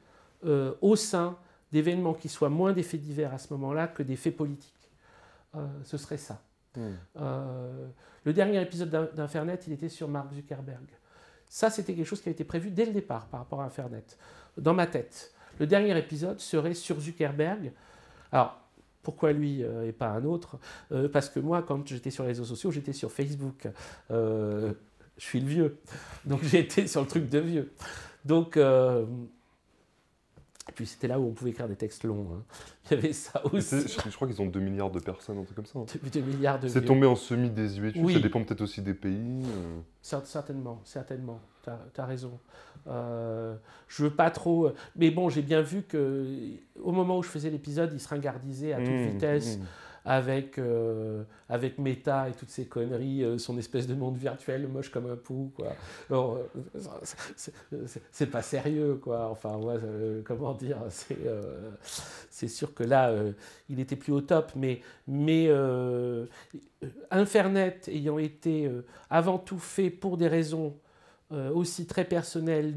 [SPEAKER 1] au sein d'événements qui soient moins des faits divers à ce moment-là que des faits politiques. Ce serait ça. Le dernier épisode d'Infernet, il était sur Mark Zuckerberg. Ça, c'était quelque chose qui a été prévu dès le départ par rapport à Infernet, dans ma tête. Le dernier épisode serait sur Zuckerberg. Alors, pourquoi lui et pas un autre? Parce que moi, quand j'étais sur les réseaux sociaux, j'étais sur Facebook. Je suis le vieux. Donc, j'ai été sur le truc de vieux. Donc... Et puis c'était là où on pouvait écrire des textes longs. Hein. Il y avait ça aussi.
[SPEAKER 2] Je crois qu'ils ont 2 milliards de personnes, un truc comme ça. Hein.
[SPEAKER 1] 2 milliards de
[SPEAKER 2] C'est tombé en semi-désuétude,
[SPEAKER 1] oui.
[SPEAKER 2] Ça dépend peut-être aussi des pays.
[SPEAKER 1] Certainement, t'as raison. Je veux pas trop... Mais bon, j'ai bien vu qu'au moment où je faisais l'épisode, il se ringardisait à toute vitesse avec Meta et toutes ces conneries, son espèce de monde virtuel moche comme un pou, quoi. Alors, c'est pas sérieux, quoi. Enfin, moi, comment dire, c'est sûr que là, il était plus au top, mais Infernet ayant été avant tout fait pour des raisons aussi très personnelles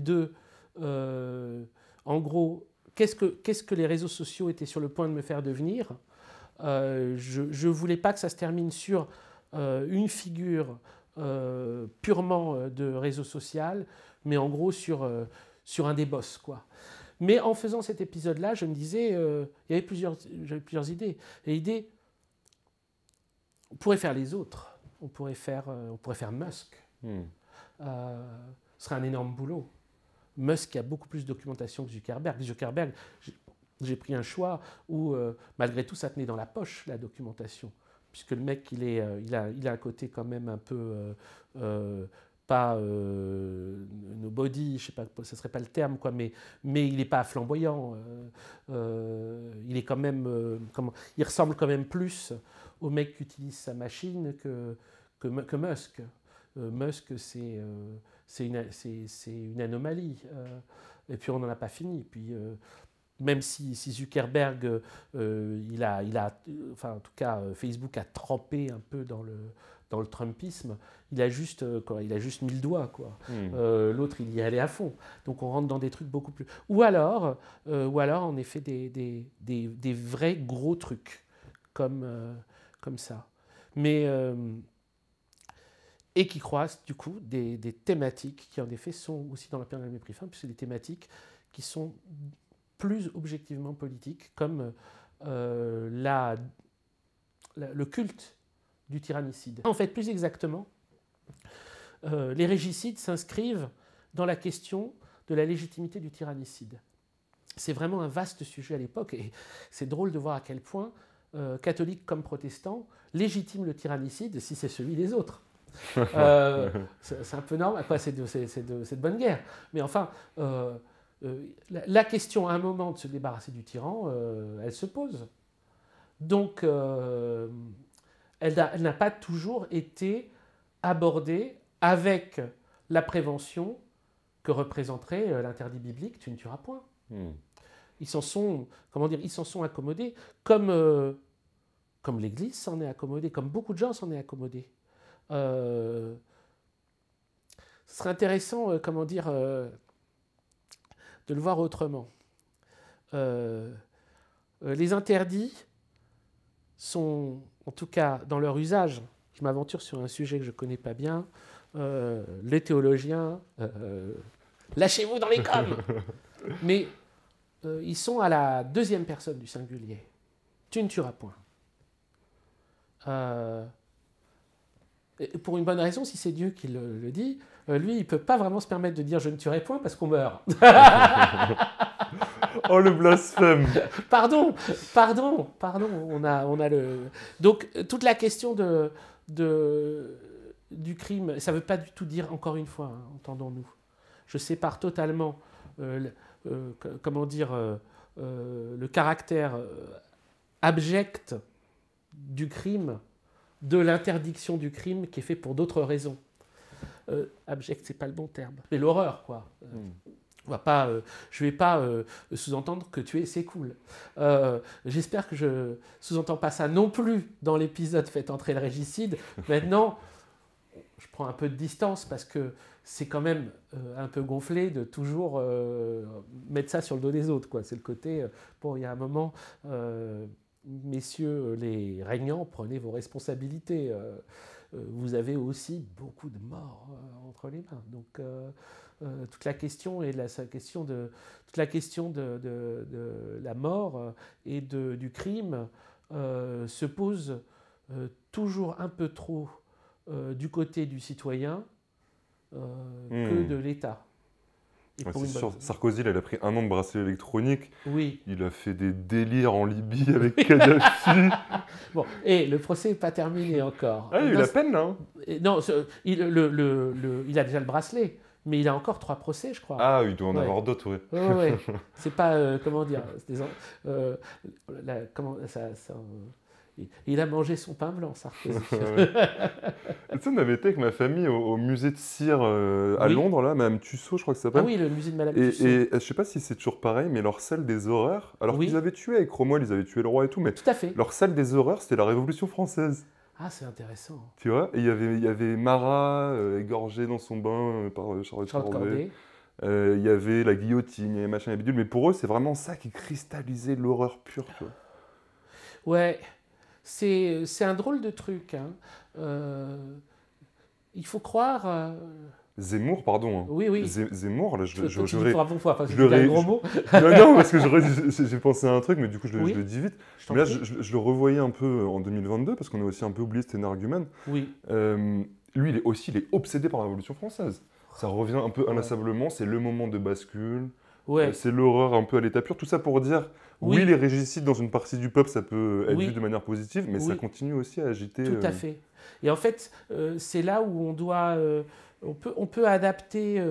[SPEAKER 1] en gros, qu'est-ce que les réseaux sociaux étaient sur le point de me faire devenir? Je ne voulais pas que ça se termine sur une figure purement de réseau social, mais en gros sur un des boss, quoi. Mais en faisant cet épisode-là, je me disais, j'avais plusieurs idées. Et l'idée, On pourrait faire les autres. On pourrait faire Musk. Ce serait un énorme boulot. Musk a beaucoup plus de documentation que Zuckerberg. Zuckerberg, j'ai pris un choix où, malgré tout, ça tenait dans la poche, la documentation. Puisque le mec, il a un côté quand même un peu... pas nobody, je sais pas, ça serait pas le terme, quoi, mais il n'est pas flamboyant. Il est quand même... il ressemble quand même plus au mec qui utilise sa machine que Musk. Musk, c'est une anomalie. Et puis on n'en a pas fini. Puis, même si Zuckerberg, enfin en tout cas Facebook a trempé un peu dans le Trumpisme, il a juste mis le doigt, quoi. L'autre, il y allait à fond. Donc on rentre dans des trucs beaucoup plus... Ou alors en effet, des vrais gros trucs, comme ça. Mais... et qui croisent, du coup, des thématiques qui, en effet, sont aussi dans l'Empire de la mépris fin, puisque des thématiques qui sont plus objectivement politiques, comme le culte du tyrannicide. En fait, plus exactement, les régicides s'inscrivent dans la question de la légitimité du tyrannicide. C'est vraiment un vaste sujet à l'époque, et c'est drôle de voir à quel point, catholiques comme protestants, légitiment le tyrannicide si c'est celui des autres. C'est un peu normal, c'est de bonne guerre. Mais enfin, la question à un moment de se débarrasser du tyran, elle se pose. Donc, elle n'a pas toujours été abordée avec la prévention que représenterait l'interdit biblique « tu ne tueras point ». Ils s'en sont, accommodés, comme l'Église s'en est accommodée, comme beaucoup de gens s'en est accommodés. Ce serait intéressant, de le voir autrement. Les interdits sont, en tout cas dans leur usage, je m'aventure sur un sujet que je ne connais pas bien, les théologiens, lâchez-vous dans les coms. Mais ils sont à la deuxième personne du singulier. Tu ne tueras point. Et pour une bonne raison, si c'est Dieu qui le dit, lui, il ne peut pas vraiment se permettre de dire « je ne tuerai point » parce qu'on meurt.
[SPEAKER 2] Oh, le blasphème.
[SPEAKER 1] Pardon, on a le... Donc, toute la question du crime, ça ne veut pas du tout dire, encore une fois, hein, entendons-nous, je sépare totalement, le caractère abject du crime de l'interdiction du crime qui est fait pour d'autres raisons. Abject, c'est pas le bon terme. Mais l'horreur, quoi. Je vais pas sous-entendre que tuer, c'est cool. J'espère que je sous-entends pas ça non plus dans l'épisode « Faites entrer le régicide ». Maintenant, je prends un peu de distance parce que c'est quand même un peu gonflé de toujours mettre ça sur le dos des autres, quoi. C'est le côté, il y a un moment... messieurs les régnants, prenez vos responsabilités. Vous avez aussi beaucoup de morts entre les mains. Donc toute la question de la mort et du crime se pose toujours un peu trop du côté du citoyen que de l'État.
[SPEAKER 2] Ouais, c'est sûr, Sarkozy, il a pris 1 an de bracelet électronique.
[SPEAKER 1] Oui.
[SPEAKER 2] Il a fait des délires en Libye avec Kadhafi.
[SPEAKER 1] Bon, et le procès n'est pas terminé encore.
[SPEAKER 2] Ah, il a eu la peine, là.
[SPEAKER 1] Non, il a déjà le bracelet, mais il a encore 3 procès, je crois.
[SPEAKER 2] Ah, il doit en avoir d'autres, oui.
[SPEAKER 1] Oui. C'est pas, il a mangé son pain blanc, Sarkozy.
[SPEAKER 2] Tu sais, on avait été avec ma famille au musée de cire à Londres, là, Madame Tussaud, je crois que ça s'appelle.
[SPEAKER 1] Ah oui, le musée de Madame Tussaud.
[SPEAKER 2] Et je ne sais pas si c'est toujours pareil, mais leur salle des horreurs, alors qu'ils avaient tué avec Cromwell, ils avaient tué le roi et tout, mais
[SPEAKER 1] tout à fait.
[SPEAKER 2] Leur salle des horreurs, c'était la Révolution française.
[SPEAKER 1] Ah, c'est intéressant.
[SPEAKER 2] Tu vois, et il y avait Marat égorgée dans son bain par Charlotte Corday. Il y avait la guillotine, il y avait machin et bidule, mais pour eux, c'est vraiment ça qui cristallisait l'horreur pure, tu vois.
[SPEAKER 1] Ouais. C'est un drôle de truc. Hein. Il faut croire
[SPEAKER 2] Zemmour, pardon. Hein.
[SPEAKER 1] Oui, oui.
[SPEAKER 2] Zemmour, là,
[SPEAKER 1] Tu dis pour avant fois, parce que
[SPEAKER 2] je le
[SPEAKER 1] c'est un gros mot.
[SPEAKER 2] non, parce que j'ai pensé à un truc, mais du coup, je
[SPEAKER 1] Oui,
[SPEAKER 2] le dis vite.
[SPEAKER 1] je t'en
[SPEAKER 2] Mais là,
[SPEAKER 1] prie.
[SPEAKER 2] je le revoyais un peu en 2022, parce qu'on a aussi un peu oublié cet énergumène.
[SPEAKER 1] Oui.
[SPEAKER 2] Lui, il est obsédé par la Révolution française. Ça revient un peu
[SPEAKER 1] Ouais.
[SPEAKER 2] inlassablement, c'est le moment de bascule,
[SPEAKER 1] Ouais.
[SPEAKER 2] c'est l'horreur un peu à l'état pur. Tout ça pour dire, oui,
[SPEAKER 1] Oui.
[SPEAKER 2] les régicides dans une partie du peuple, ça peut être vu
[SPEAKER 1] Oui.
[SPEAKER 2] de manière positive, mais ça
[SPEAKER 1] Oui.
[SPEAKER 2] continue aussi à agiter.
[SPEAKER 1] Tout à fait. Et en fait, c'est là où on doit, on peut adapter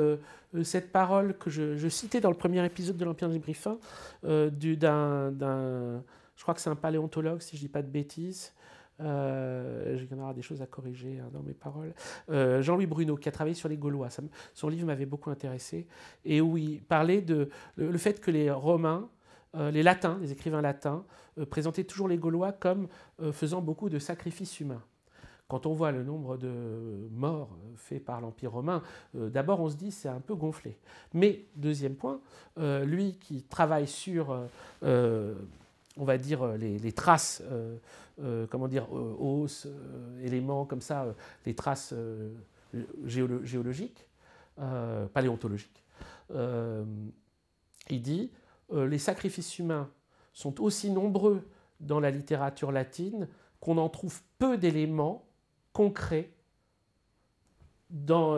[SPEAKER 1] cette parole que je citais dans le premier épisode de l'Empire des Griffins, je crois que c'est un paléontologue, si je ne dis pas de bêtises. Il y en aura des choses à corriger hein, dans mes paroles. Jean-Louis Bruno, qui a travaillé sur les Gaulois. Son livre m'avait beaucoup intéressé. Et où il parlait de le fait que les Romains, les Latins, les écrivains latins, présentaient toujours les Gaulois comme faisant beaucoup de sacrifices humains. Quand on voit le nombre de morts faits par l'Empire romain, d'abord on se dit c'est un peu gonflé. Mais, deuxième point, lui qui travaille sur, on va dire, les traces, comment dire, os, éléments comme ça, les traces géologiques, paléontologiques, il dit les sacrifices humains sont aussi nombreux dans la littérature latine qu'on en trouve peu d'éléments concrets dans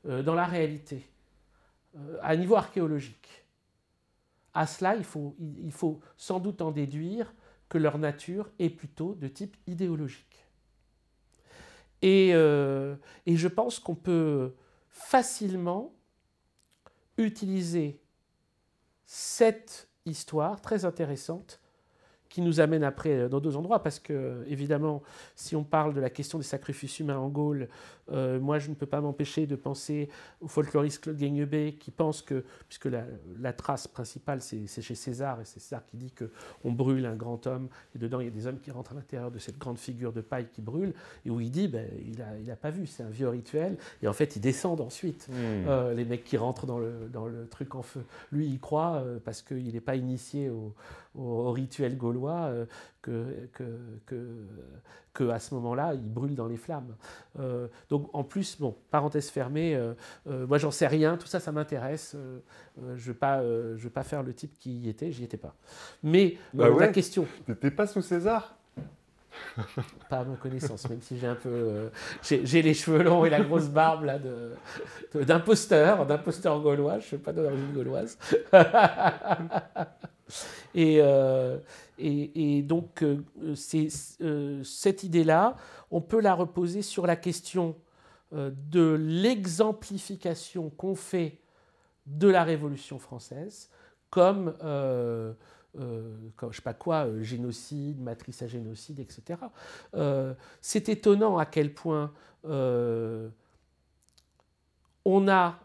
[SPEAKER 1] la réalité, à niveau archéologique. À cela, il faut sans doute en déduire que leur nature est plutôt de type idéologique. Et je pense qu'on peut facilement utiliser cette histoire très intéressante qui nous amène après dans deux endroits, parce que, évidemment, si on parle de la question des sacrifices humains en Gaule, moi, je ne peux pas m'empêcher de penser au folkloriste Claude Guignebet, qui pense que, puisque la trace principale, c'est chez César, et c'est César qui dit qu'on brûle un grand homme, et dedans, il y a des hommes qui rentrent à l'intérieur de cette grande figure de paille qui brûle, et où il dit, il n'a pas vu, c'est un vieux rituel, et en fait, ils descendent ensuite, les mecs qui rentrent dans le truc en feu. Lui, il croit, parce qu'il n'est pas initié au rituel gaulois, que à ce moment-là, il brûle dans les flammes. Donc en plus, bon, parenthèse fermée, moi j'en sais rien, tout ça, ça m'intéresse. Je ne veux pas faire le type qui y était, j'y étais pas. Mais la question...
[SPEAKER 2] T'étais pas sous César?
[SPEAKER 1] Pas à ma connaissance, même si j'ai un peu... j'ai les cheveux longs et la grosse barbe là, d'imposteur gaulois, je ne suis pas d'origine gauloise. Et donc, cette idée-là, on peut la reposer sur la question de l'exemplification qu'on fait de la Révolution française comme je sais pas quoi, génocide, matrice à génocide, etc. C'est étonnant à quel point on a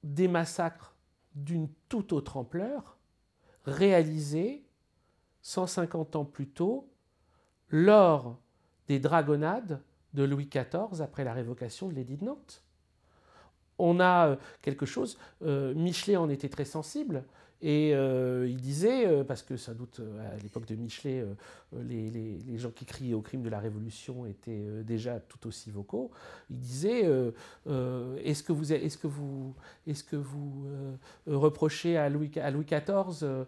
[SPEAKER 1] des massacres d'une toute autre ampleur réalisés 150 ans plus tôt lors des dragonnades de Louis XIV après la révocation de l'édit de Nantes. On a quelque chose, Michelet en était très sensible, et il disait, parce que sans doute à l'époque de Michelet, les gens qui crient au crime de la Révolution étaient déjà tout aussi vocaux, il disait est-ce que vous reprochez à Louis XIV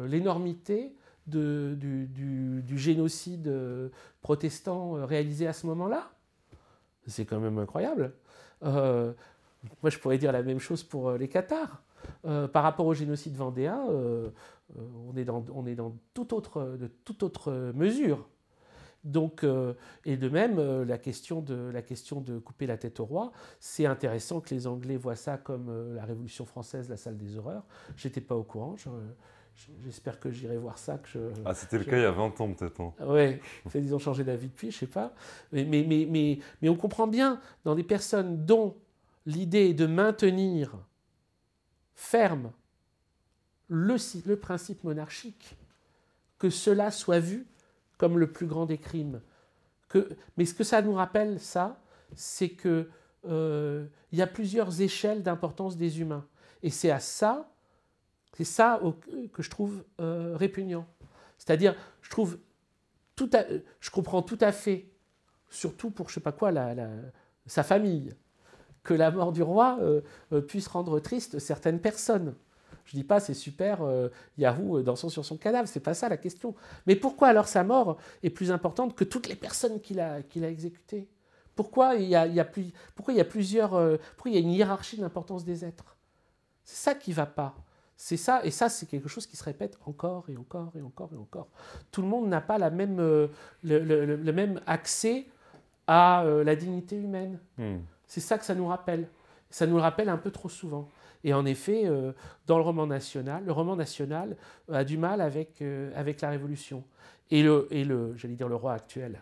[SPEAKER 1] l'énormité du génocide protestant réalisé à ce moment-là? C'est quand même incroyable. Moi, je pourrais dire la même chose pour les Cathares. Par rapport au génocide vendéen, on est dans toute autre mesure. Donc, et de même, la question de couper la tête au roi, c'est intéressant que les Anglais voient ça comme la Révolution française, la salle des horreurs. J'étais pas au courant. J'espère que j'irai voir ça.
[SPEAKER 2] C'était le cas il y a 20 ans peut-être. Hein.
[SPEAKER 1] Oui, ils ont changé d'avis depuis, je sais pas. Mais on comprend bien, dans des personnes dont l'idée est de maintenir ferme le principe monarchique, que cela soit vu comme le plus grand des crimes. Mais ce que ça nous rappelle, ça, c'est qu'il y a plusieurs échelles d'importance des humains. Et c'est ça que je trouve répugnant. C'est-à-dire, je comprends tout à fait, surtout pour je sais pas quoi, sa famille, que la mort du roi puisse rendre triste certaines personnes. Je ne dis pas c'est super, Yahoo dansant sur son cadavre, c'est pas ça la question. Mais pourquoi alors sa mort est plus importante que toutes les personnes qu'il a exécutées? Pourquoi il y a une hiérarchie de l'importance des êtres? C'est ça qui ne va pas. C'est ça, et ça c'est quelque chose qui se répète encore et encore et encore et encore. Tout le monde n'a pas le même accès à la dignité humaine. C'est ça que ça nous rappelle. Ça nous le rappelle un peu trop souvent. Et en effet, dans le roman national a du mal avec la Révolution. Et j'allais dire le roi actuel.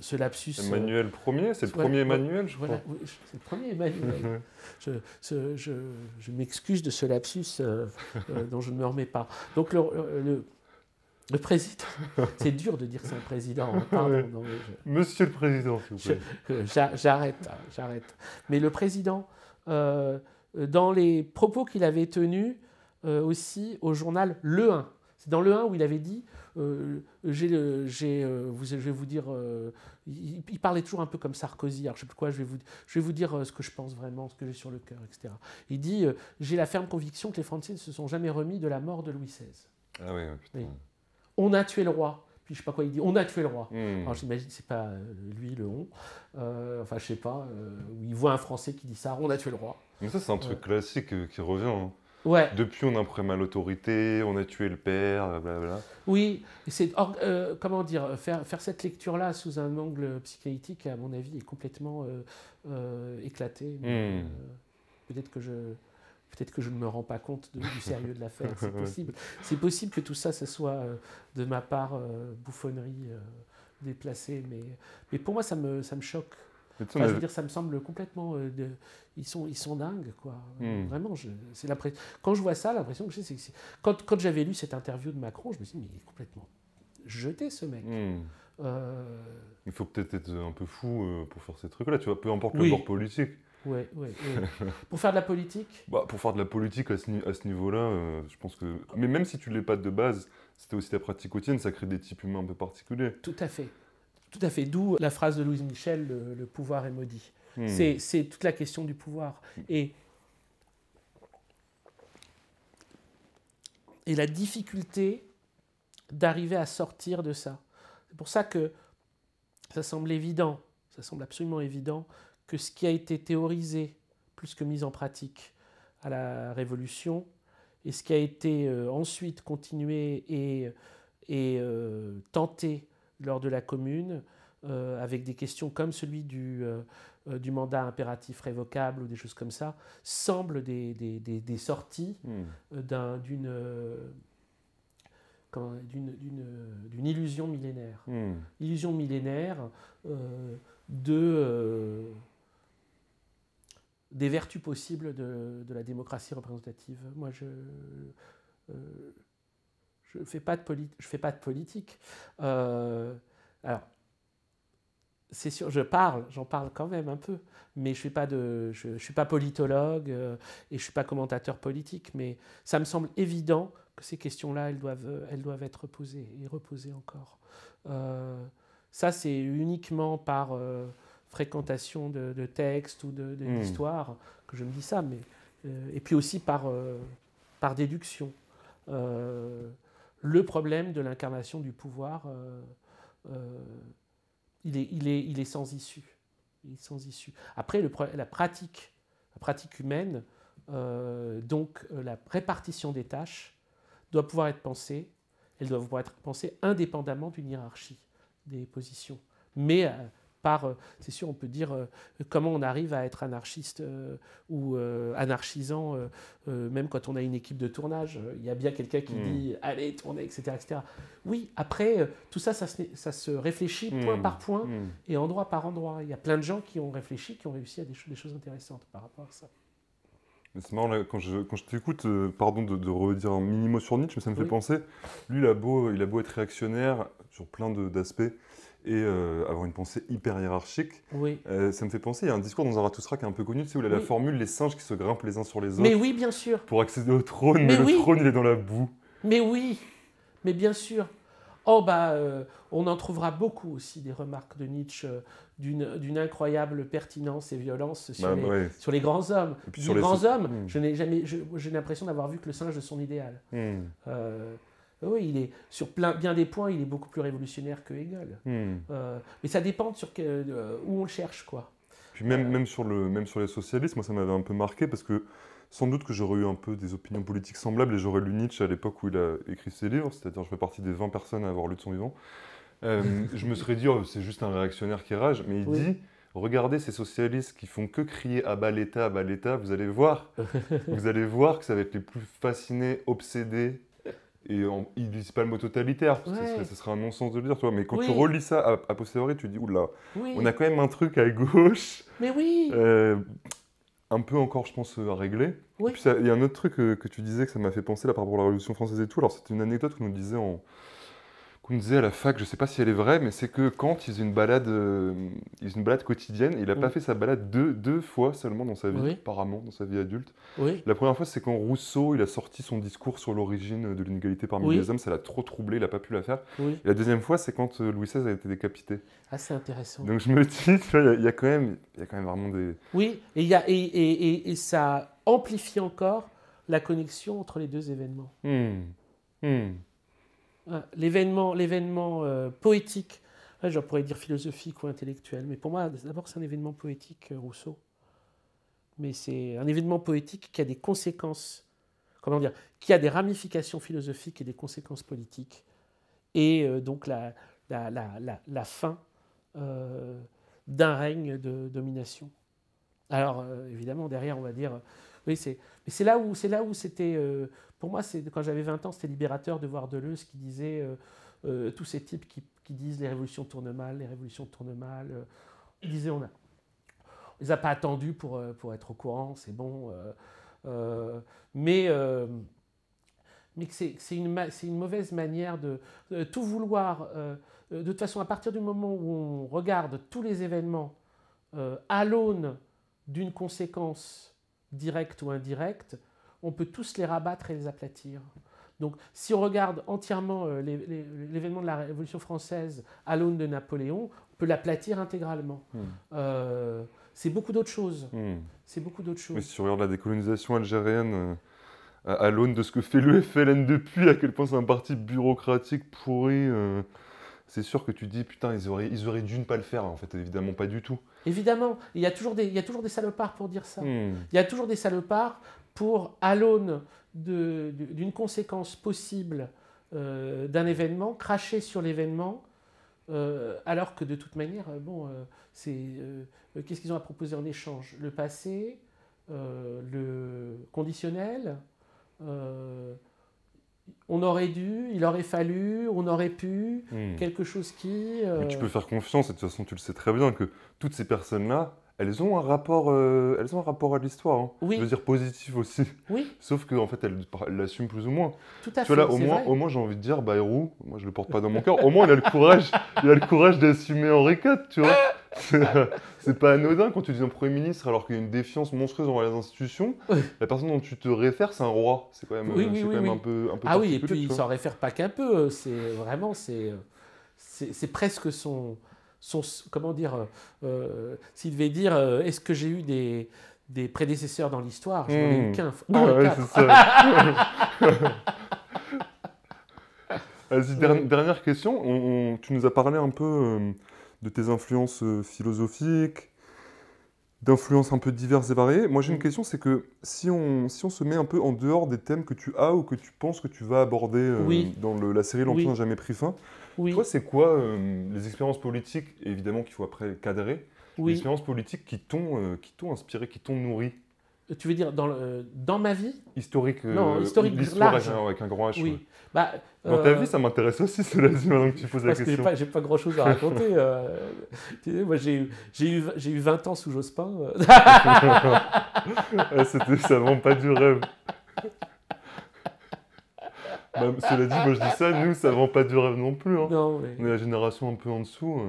[SPEAKER 1] Ce lapsus.
[SPEAKER 2] Emmanuel Ier, c'est le premier Emmanuel, je crois.
[SPEAKER 1] Oui, c'est le premier Emmanuel. Je m'excuse de ce lapsus dont je ne me remets pas. Donc le président, c'est dur de dire c'est un président. Hein, pardon, non,
[SPEAKER 2] Monsieur le Président, s'il vous plaît.
[SPEAKER 1] J'arrête. Mais le président, dans les propos qu'il avait tenus aussi au journal Le 1, c'est dans Le 1 où il avait dit, je vais vous dire, il parlait toujours un peu comme Sarkozy, alors je ne sais plus quoi, je vais vous dire ce que je pense vraiment, ce que j'ai sur le cœur, etc. Il dit, j'ai la ferme conviction que les Français ne se sont jamais remis de la mort de Louis XVI.
[SPEAKER 2] Ah oui, putain.
[SPEAKER 1] Oui. On a tué le roi. Puis je sais pas quoi il dit, on a tué le roi. Alors j'imagine c'est pas lui le on, enfin je sais pas, il voit un Français qui dit ça, on a tué le roi.
[SPEAKER 2] Mais ça c'est un truc classique qui revient. Hein.
[SPEAKER 1] Ouais.
[SPEAKER 2] Depuis on imprime à l'autorité, on a tué le père, blablabla.
[SPEAKER 1] Oui, c'est comment dire, faire cette lecture-là sous un angle psychanalytique, à mon avis, est complètement éclaté. Peut-être que je ne me rends pas compte du sérieux de l'affaire, c'est possible. C'est possible que tout ça, ça soit de ma part bouffonnerie déplacée, mais pour moi, ça me choque. Enfin, je veux dire, ça me semble complètement... ils sont dingues, quoi. Vraiment, quand je vois ça, l'impression que j'ai, c'est que quand j'avais lu cette interview de Macron, je me suis dit, mais il est complètement jeté, ce mec.
[SPEAKER 2] Il faut peut-être être un peu fou pour faire ces trucs-là, tu vois, peu importe le bord politique.
[SPEAKER 1] Oui. Pour faire de la politique
[SPEAKER 2] pour faire de la politique à ce niveau-là, je pense que... Mais même si tu ne l'es pas de base, c'était aussi ta pratique quotidienne, ça crée des types humains un peu particuliers.
[SPEAKER 1] Tout à fait. D'où la phrase de Louise Michel, le pouvoir est maudit. C'est toute la question du pouvoir. Et la difficulté d'arriver à sortir de ça. C'est pour ça que ça semble absolument évident, que ce qui a été théorisé plus que mis en pratique à la Révolution, et ce qui a été ensuite continué et tenté lors de la Commune, avec des questions comme celui du mandat impératif révocable ou des choses comme ça, semblent des sorties d'une illusion millénaire. Illusion millénaire des vertus possibles de la démocratie représentative. Moi, je fais pas de politique. Alors, c'est sûr, j'en parle quand même un peu, mais je suis pas politologue et je suis pas commentateur politique, mais ça me semble évident que ces questions-là, elles doivent être posées et reposées encore. Ça, c'est uniquement par fréquentation de textes ou d'histoires que je me dis ça, mais et puis aussi par déduction. Le problème de l'incarnation du pouvoir, il est sans issue. Après, la pratique humaine, donc la répartition des tâches, doit pouvoir être pensée. Elle doit pouvoir être pensée indépendamment d'une hiérarchie des positions. Mais c'est sûr, on peut dire comment on arrive à être anarchiste ou anarchisant, même quand on a une équipe de tournage. Il y a bien quelqu'un qui dit « allez, tournez », etc. Oui, après, tout ça, ça se réfléchit point par point et endroit par endroit. Il y a plein de gens qui ont réfléchi, qui ont réussi à des choses intéressantes par rapport à ça.
[SPEAKER 2] C'est marrant, là, quand je t'écoute, pardon de redire un mini-mot sur Nietzsche, mais ça me fait penser, lui, il a beau être réactionnaire sur plein d'aspects, et avoir une pensée hyper hiérarchique. Ça me fait penser, il y a un discours dans Zarathustra qui est un peu connu, tu sais, où il a la formule « les singes qui se grimpent les uns sur les autres ».
[SPEAKER 1] Mais oui, bien sûr.
[SPEAKER 2] Pour accéder au trône, mais le trône, il est dans la boue.
[SPEAKER 1] Mais oui, mais bien sûr. Oh, on en trouvera beaucoup aussi des remarques de Nietzsche d'une incroyable pertinence et violence sur les grands hommes.
[SPEAKER 2] Et puis
[SPEAKER 1] les grands hommes, j'ai l'impression d'avoir vu que le singe de son idéal. Oui, il est, sur bien des points, il est beaucoup plus révolutionnaire que Hegel. Mais ça dépend où on le cherche, quoi.
[SPEAKER 2] Puis même sur les socialistes, moi ça m'avait un peu marqué parce que sans doute que j'aurais eu un peu des opinions politiques semblables et j'aurais lu Nietzsche à l'époque où il a écrit ses livres, c'est-à-dire je fais partie des 20 personnes à avoir lu de son vivant. Je me serais dit, oh, c'est juste un réactionnaire qui rage, mais il dit, regardez ces socialistes qui font que crier à bas l'État, vous allez voir que ça va être les plus fascinés, obsédés, et ils n'utilisent pas le mot totalitaire, parce que ce serait un non-sens de le dire, toi. Mais quand tu relis ça à posteriori, tu dis, oula, on a quand même un truc à gauche.
[SPEAKER 1] Mais oui.
[SPEAKER 2] Un peu encore, je pense, à régler. Et puis il y a un autre truc que tu disais que ça m'a fait penser là, par rapport à la Révolution française et tout. Alors c'était une anecdote qu'on nous disait à la fac, je ne sais pas si elle est vraie, mais c'est que Kant, il faisait une balade quotidienne, et il n'a pas fait sa balade deux fois seulement dans sa vie, apparemment, dans sa vie adulte. La première fois, c'est quand Rousseau, il a sorti son discours sur l'origine de l'inégalité parmi les hommes, ça l'a trop troublé, il n'a pas pu la faire. Et la deuxième fois, c'est quand Louis XVI a été décapité.
[SPEAKER 1] Ah, c'est intéressant.
[SPEAKER 2] Donc je me dis, tu vois, il y a quand même vraiment des...
[SPEAKER 1] Oui, et ça amplifie encore la connexion entre les deux événements. L'événement poétique, je pourrais dire philosophique ou intellectuel, mais pour moi, d'abord, c'est un événement poétique, Rousseau. Mais c'est un événement poétique qui a des conséquences, qui a des ramifications philosophiques et des conséquences politiques. Et donc la fin d'un règne de domination. Alors, évidemment, derrière, on va dire... mais c'est là où c'était... pour moi, quand j'avais 20 ans, c'était libérateur de voir Deleuze qui disait tous ces types qui disent les révolutions tournent mal. Il disait on les a pas attendus pour être au courant, c'est bon. Mais que c'est une mauvaise manière de tout vouloir. De toute façon, à partir du moment où on regarde tous les événements à l'aune d'une conséquence directe ou indirecte, on peut tous les rabattre et les aplatir. Donc, si on regarde entièrement l'événement de la Révolution française à l'aune de Napoléon, on peut l'aplatir intégralement. C'est beaucoup d'autres choses. C'est beaucoup d'autres choses.
[SPEAKER 2] Mais si tu regardes la décolonisation algérienne à l'aune de ce que fait le FLN depuis, à quel point c'est un parti bureaucratique pourri, c'est sûr que tu dis, putain, ils auraient dû ne pas le faire. En fait, évidemment, pas du tout.
[SPEAKER 1] Évidemment, il y a toujours des salopards pour dire ça. Il y a toujours des salopards pour, à l'aune d'une conséquence possible d'un événement, cracher sur l'événement, alors que de toute manière, qu'est-ce qu'ils ont à proposer en échange? Le passé, le conditionnel, on aurait dû, il aurait fallu, on aurait pu, quelque chose qui...
[SPEAKER 2] Mais tu peux faire confiance, et de toute façon tu le sais très bien, que toutes ces personnes-là, elles ont un rapport à l'histoire. Hein. Je veux dire positif aussi. Sauf qu'en fait, elles l'assument plus ou moins.
[SPEAKER 1] Tout à fait,
[SPEAKER 2] tu vois, là, au moins j'ai envie de dire, Bayrou, moi je le porte pas dans mon cœur, au moins il a le courage d'assumer Henri IV, tu vois. C'est pas anodin quand tu dis un Premier ministre alors qu'il y a une défiance monstrueuse envers les institutions. La personne dont tu te réfères, c'est un roi. C'est quand même, un peu
[SPEAKER 1] ah oui, et puis il s'en réfère pas qu'un peu. C'est vraiment, c'est presque son comment dire, s'il devait dire, est-ce que j'ai eu des prédécesseurs dans l'histoire, je n'en ai eu qu'un.
[SPEAKER 2] Vas-y, dernière question. Tu nous as parlé un peu de tes influences philosophiques, d'influences un peu diverses et variées. Moi, j'ai une question, c'est que si on se met un peu en dehors des thèmes que tu as ou que tu penses que tu vas aborder dans la série L'Empire n'a jamais pris fin, toi, c'est quoi les expériences politiques, évidemment qu'il faut après cadrer, les expériences politiques qui t'ont inspiré, qui t'ont nourri?
[SPEAKER 1] Tu veux dire dans ma vie?
[SPEAKER 2] Historique.
[SPEAKER 1] Non, historique
[SPEAKER 2] large. Avec un grand H.
[SPEAKER 1] Oui.
[SPEAKER 2] Dans ta vie, ça m'intéresse aussi, cela dit, maintenant que tu poses la question.
[SPEAKER 1] Parce que j'ai pas grand-chose à raconter. Moi, j'ai eu 20 ans sous Jospin.
[SPEAKER 2] Ça vend pas du rêve. Cela dit, moi je dis ça, nous, ça vend pas du rêve non plus. Hein.
[SPEAKER 1] Non, mais...
[SPEAKER 2] On est la génération un peu en dessous.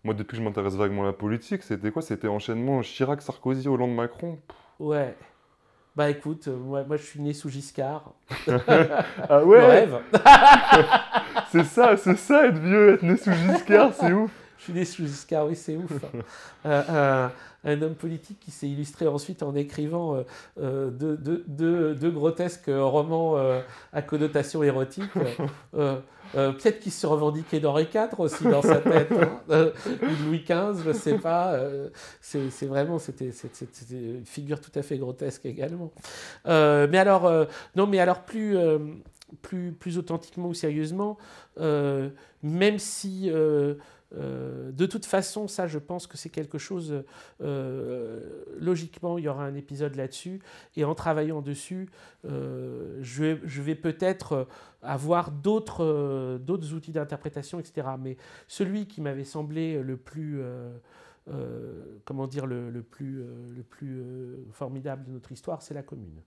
[SPEAKER 2] Moi, depuis que je m'intéresse vaguement à la politique, c'était quoi? C'était enchaînement Chirac, Sarkozy, Hollande, Macron.
[SPEAKER 1] Ouais. Bah écoute, moi je suis né sous Giscard.
[SPEAKER 2] Ah
[SPEAKER 1] Le
[SPEAKER 2] ouais,
[SPEAKER 1] rêve.
[SPEAKER 2] c'est ça être vieux, être né sous Giscard, c'est ouf.
[SPEAKER 1] Je suis né sous Giscard, oui, c'est ouf. Un homme politique qui s'est illustré ensuite en écrivant deux grotesques romans à connotation érotique. Peut-être qu'il se revendiquait d'Henri IV aussi dans sa tête, hein, ou de Louis XV, je ne sais pas. C'est vraiment, c'était une figure tout à fait grotesque également. Mais alors, non, mais alors plus authentiquement ou sérieusement, même si de toute façon, ça, je pense que c'est quelque chose, logiquement, il y aura un épisode là-dessus, et en travaillant dessus, je vais peut-être avoir d'autres outils d'interprétation, etc. Mais celui qui m'avait semblé le plus... comment dire, le plus formidable de notre histoire, c'est la Commune.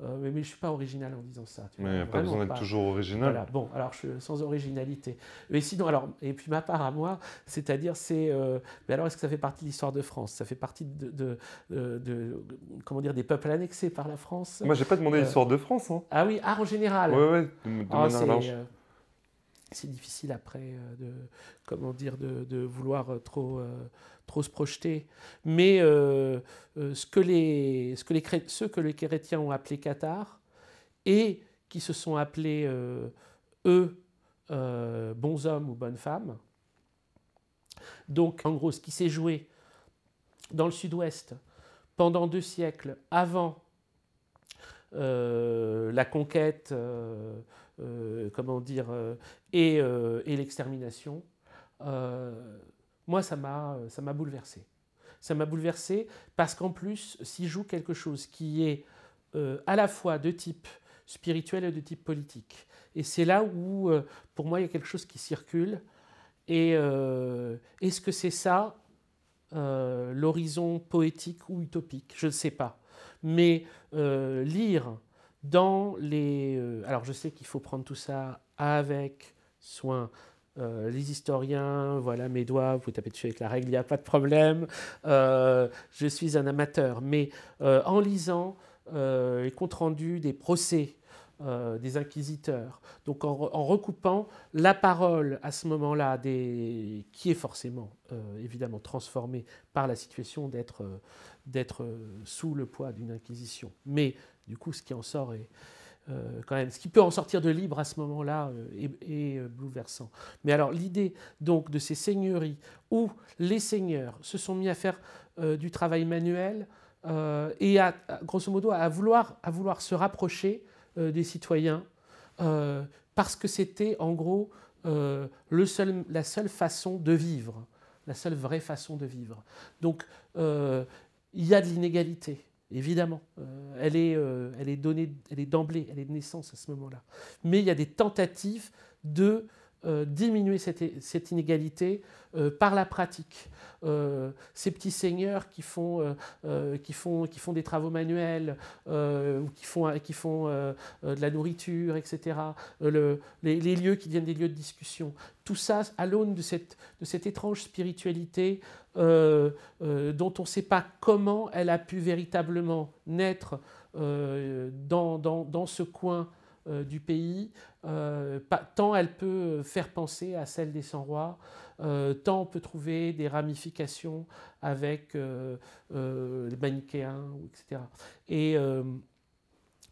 [SPEAKER 1] Mais je ne suis pas original en disant ça.
[SPEAKER 2] Mais il n'y a pas besoin d'être toujours original.
[SPEAKER 1] Voilà, bon, alors sans originalité. Mais sinon, alors, et puis ma part à moi, c'est-à-dire, mais alors est-ce que ça fait partie de l'histoire de France? Ça fait partie comment dire, des peuples annexés par la France?
[SPEAKER 2] Moi, j'ai pas demandé l'histoire de France. Hein.
[SPEAKER 1] Ah oui, en général.
[SPEAKER 2] Ouais, de manière large.
[SPEAKER 1] C'est difficile après comment dire, de vouloir trop se projeter. Mais ceux que les chrétiens ont appelé Cathare et qui se sont appelés, eux, bons hommes ou bonnes femmes. Donc, en gros, ce qui s'est joué dans le sud-ouest pendant 2 siècles avant la conquête, comment dire, et l'extermination, moi, ça m'a bouleversé. Ça m'a bouleversé parce qu'en plus, s'y joue quelque chose qui est à la fois de type spirituel et de type politique. Et c'est là où, pour moi, il y a quelque chose qui circule. Et est-ce que c'est ça, l'horizon poétique ou utopique? Je ne sais pas. Mais lire dans les... alors je sais qu'il faut prendre tout ça avec soin. Les historiens, voilà mes doigts, vous tapez dessus avec la règle, il n'y a pas de problème. Je suis un amateur. Mais en lisant les comptes rendus des procès des inquisiteurs, donc en recoupant la parole à ce moment-là, qui est forcément évidemment transformée par la situation d'être sous le poids d'une inquisition. Mais du coup, ce qui en sort est quand même, ce qui peut en sortir de libre à ce moment-là est bouleversant. Mais alors l'idée donc de ces seigneuries où les seigneurs se sont mis à faire du travail manuel et grosso modo à vouloir se rapprocher des citoyens parce que c'était en gros la seule façon de vivre, la seule vraie façon de vivre. Donc il y a de l'inégalité. Évidemment, elle est donnée, elle est d'emblée, elle est de naissance à ce moment-là. Mais il y a des tentatives de diminuer cette inégalité par la pratique. Ces petits seigneurs qui font des travaux manuels, qui font de la nourriture, etc. Les lieux qui deviennent des lieux de discussion. Tout ça à l'aune de cette étrange spiritualité dont on ne sait pas comment elle a pu véritablement naître dans ce coin du pays, tant elle peut faire penser à celle des 100 rois, tant on peut trouver des ramifications avec les manichéens, etc. Et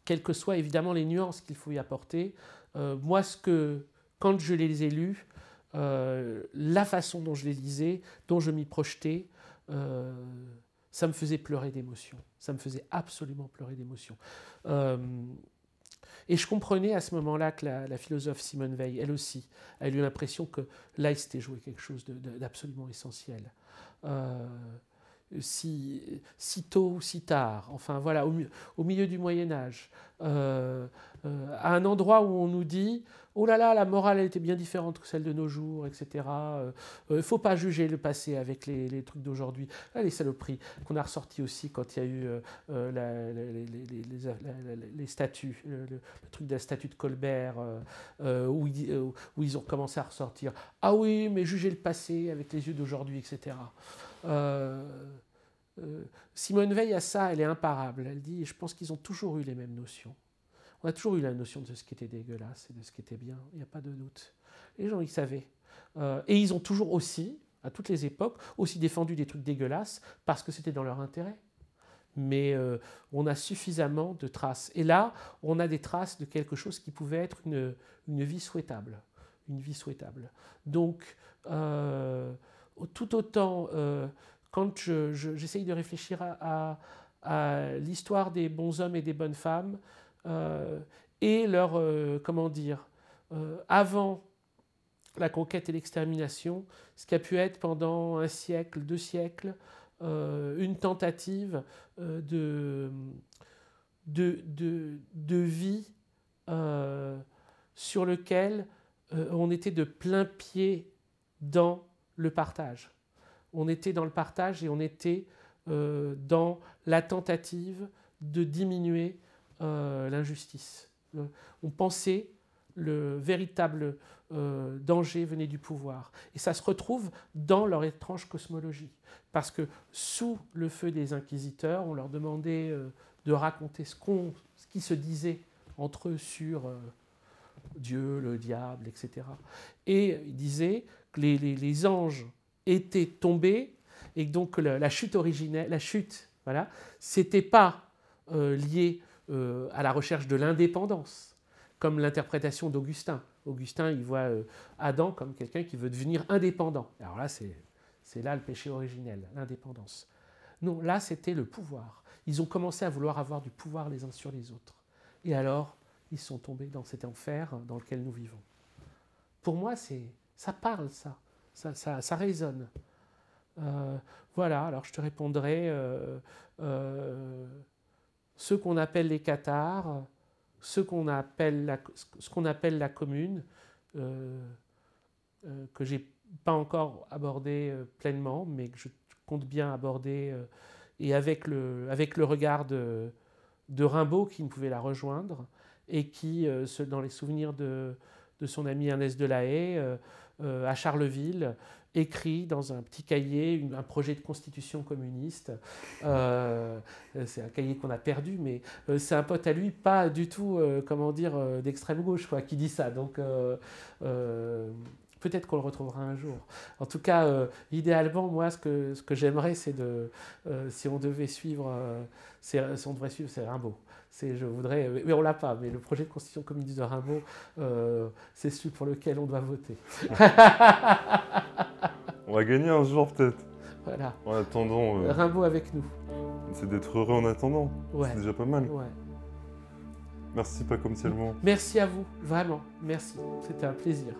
[SPEAKER 1] quelles que soient évidemment les nuances qu'il faut y apporter, moi, quand je les ai lus, la façon dont je les lisais, dont je m'y projetais, ça me faisait pleurer d'émotion. Ça me faisait absolument pleurer d'émotion. Et je comprenais à ce moment-là que la philosophe Simone Weil, elle aussi, a eu l'impression que là, il s'était joué quelque chose d'absolument essentiel. Si tôt ou si tard, enfin voilà, au milieu du Moyen-Âge, à un endroit où on nous dit « Oh là là, la morale elle était bien différente que celle de nos jours, etc. Il ne faut pas juger le passé avec les trucs d'aujourd'hui. » Les saloperies qu'on a ressorties aussi quand il y a eu les statuts, le truc de la statue de Colbert, où ils ont commencé à ressortir « Ah oui, mais juger le passé avec les yeux d'aujourd'hui, etc. » Simone Veil a ça, elle est imparable. Elle dit, je pense qu'ils ont toujours eu les mêmes notions. On a toujours eu la notion de ce qui était dégueulasse et de ce qui était bien, il n'y a pas de doute. Les gens, ils savaient. Et ils ont toujours aussi, à toutes les époques, aussi défendu des trucs dégueulasses parce que c'était dans leur intérêt. Mais on a suffisamment de traces. Et là, on a des traces de quelque chose qui pouvait être une vie souhaitable. Une vie souhaitable. Donc, tout autant, quand j'essaye de réfléchir à l'histoire des bons hommes et des bonnes femmes, et leur, comment dire, avant la conquête et l'extermination, ce qui a pu être pendant 1 siècle, 2 siècles, une tentative de vie sur lequel on était de plein pied dans le partage. On était dans le partage et on était dans la tentative de diminuer l'injustice. On pensait le véritable danger venait du pouvoir. Et ça se retrouve dans leur étrange cosmologie. Parce que sous le feu des inquisiteurs, on leur demandait de raconter ce qui se disait entre eux sur Dieu, le diable, etc. Et ils disaient que les anges étaient tombés et donc la chute originelle, voilà, c'était pas lié à la recherche de l'indépendance, comme l'interprétation d'Augustin. Augustin, il voit Adam comme quelqu'un qui veut devenir indépendant. Alors là, c'est là le péché originel, l'indépendance. Non, là, c'était le pouvoir. Ils ont commencé à vouloir avoir du pouvoir les uns sur les autres. Et alors, ils sont tombés dans cet enfer dans lequel nous vivons. Pour moi, ça parle, ça résonne. Voilà, alors je te répondrai, ceux qu'on appelle les cathares, ce qu'on appelle la commune, que je n'ai pas encore abordé pleinement, mais que je compte bien aborder, et avec le regard de Rimbaud qui ne pouvait la rejoindre, et qui, dans les souvenirs de son ami Ernest Delahaye, à Charleville, écrit dans un petit cahier un projet de constitution communiste. C'est un cahier qu'on a perdu, mais c'est un pote à lui, pas du tout, d'extrême gauche, quoi, qui dit ça. Donc, peut-être qu'on le retrouvera un jour. En tout cas, idéalement, moi, ce que j'aimerais, c'est si on devait suivre, c'est Rimbaud. Je voudrais, mais on l'a pas. Mais le projet de constitution communiste de Rimbaud, c'est celui pour lequel on doit voter.
[SPEAKER 2] On va gagner un jour peut-être.
[SPEAKER 1] Voilà.
[SPEAKER 2] En attendant.
[SPEAKER 1] Rimbaud avec nous.
[SPEAKER 2] C'est d'être heureux en attendant.
[SPEAKER 1] Ouais.
[SPEAKER 2] C'est déjà pas mal.
[SPEAKER 1] Ouais.
[SPEAKER 2] Merci pas comme tellement.
[SPEAKER 1] Merci à vous, vraiment. Merci. C'était un plaisir.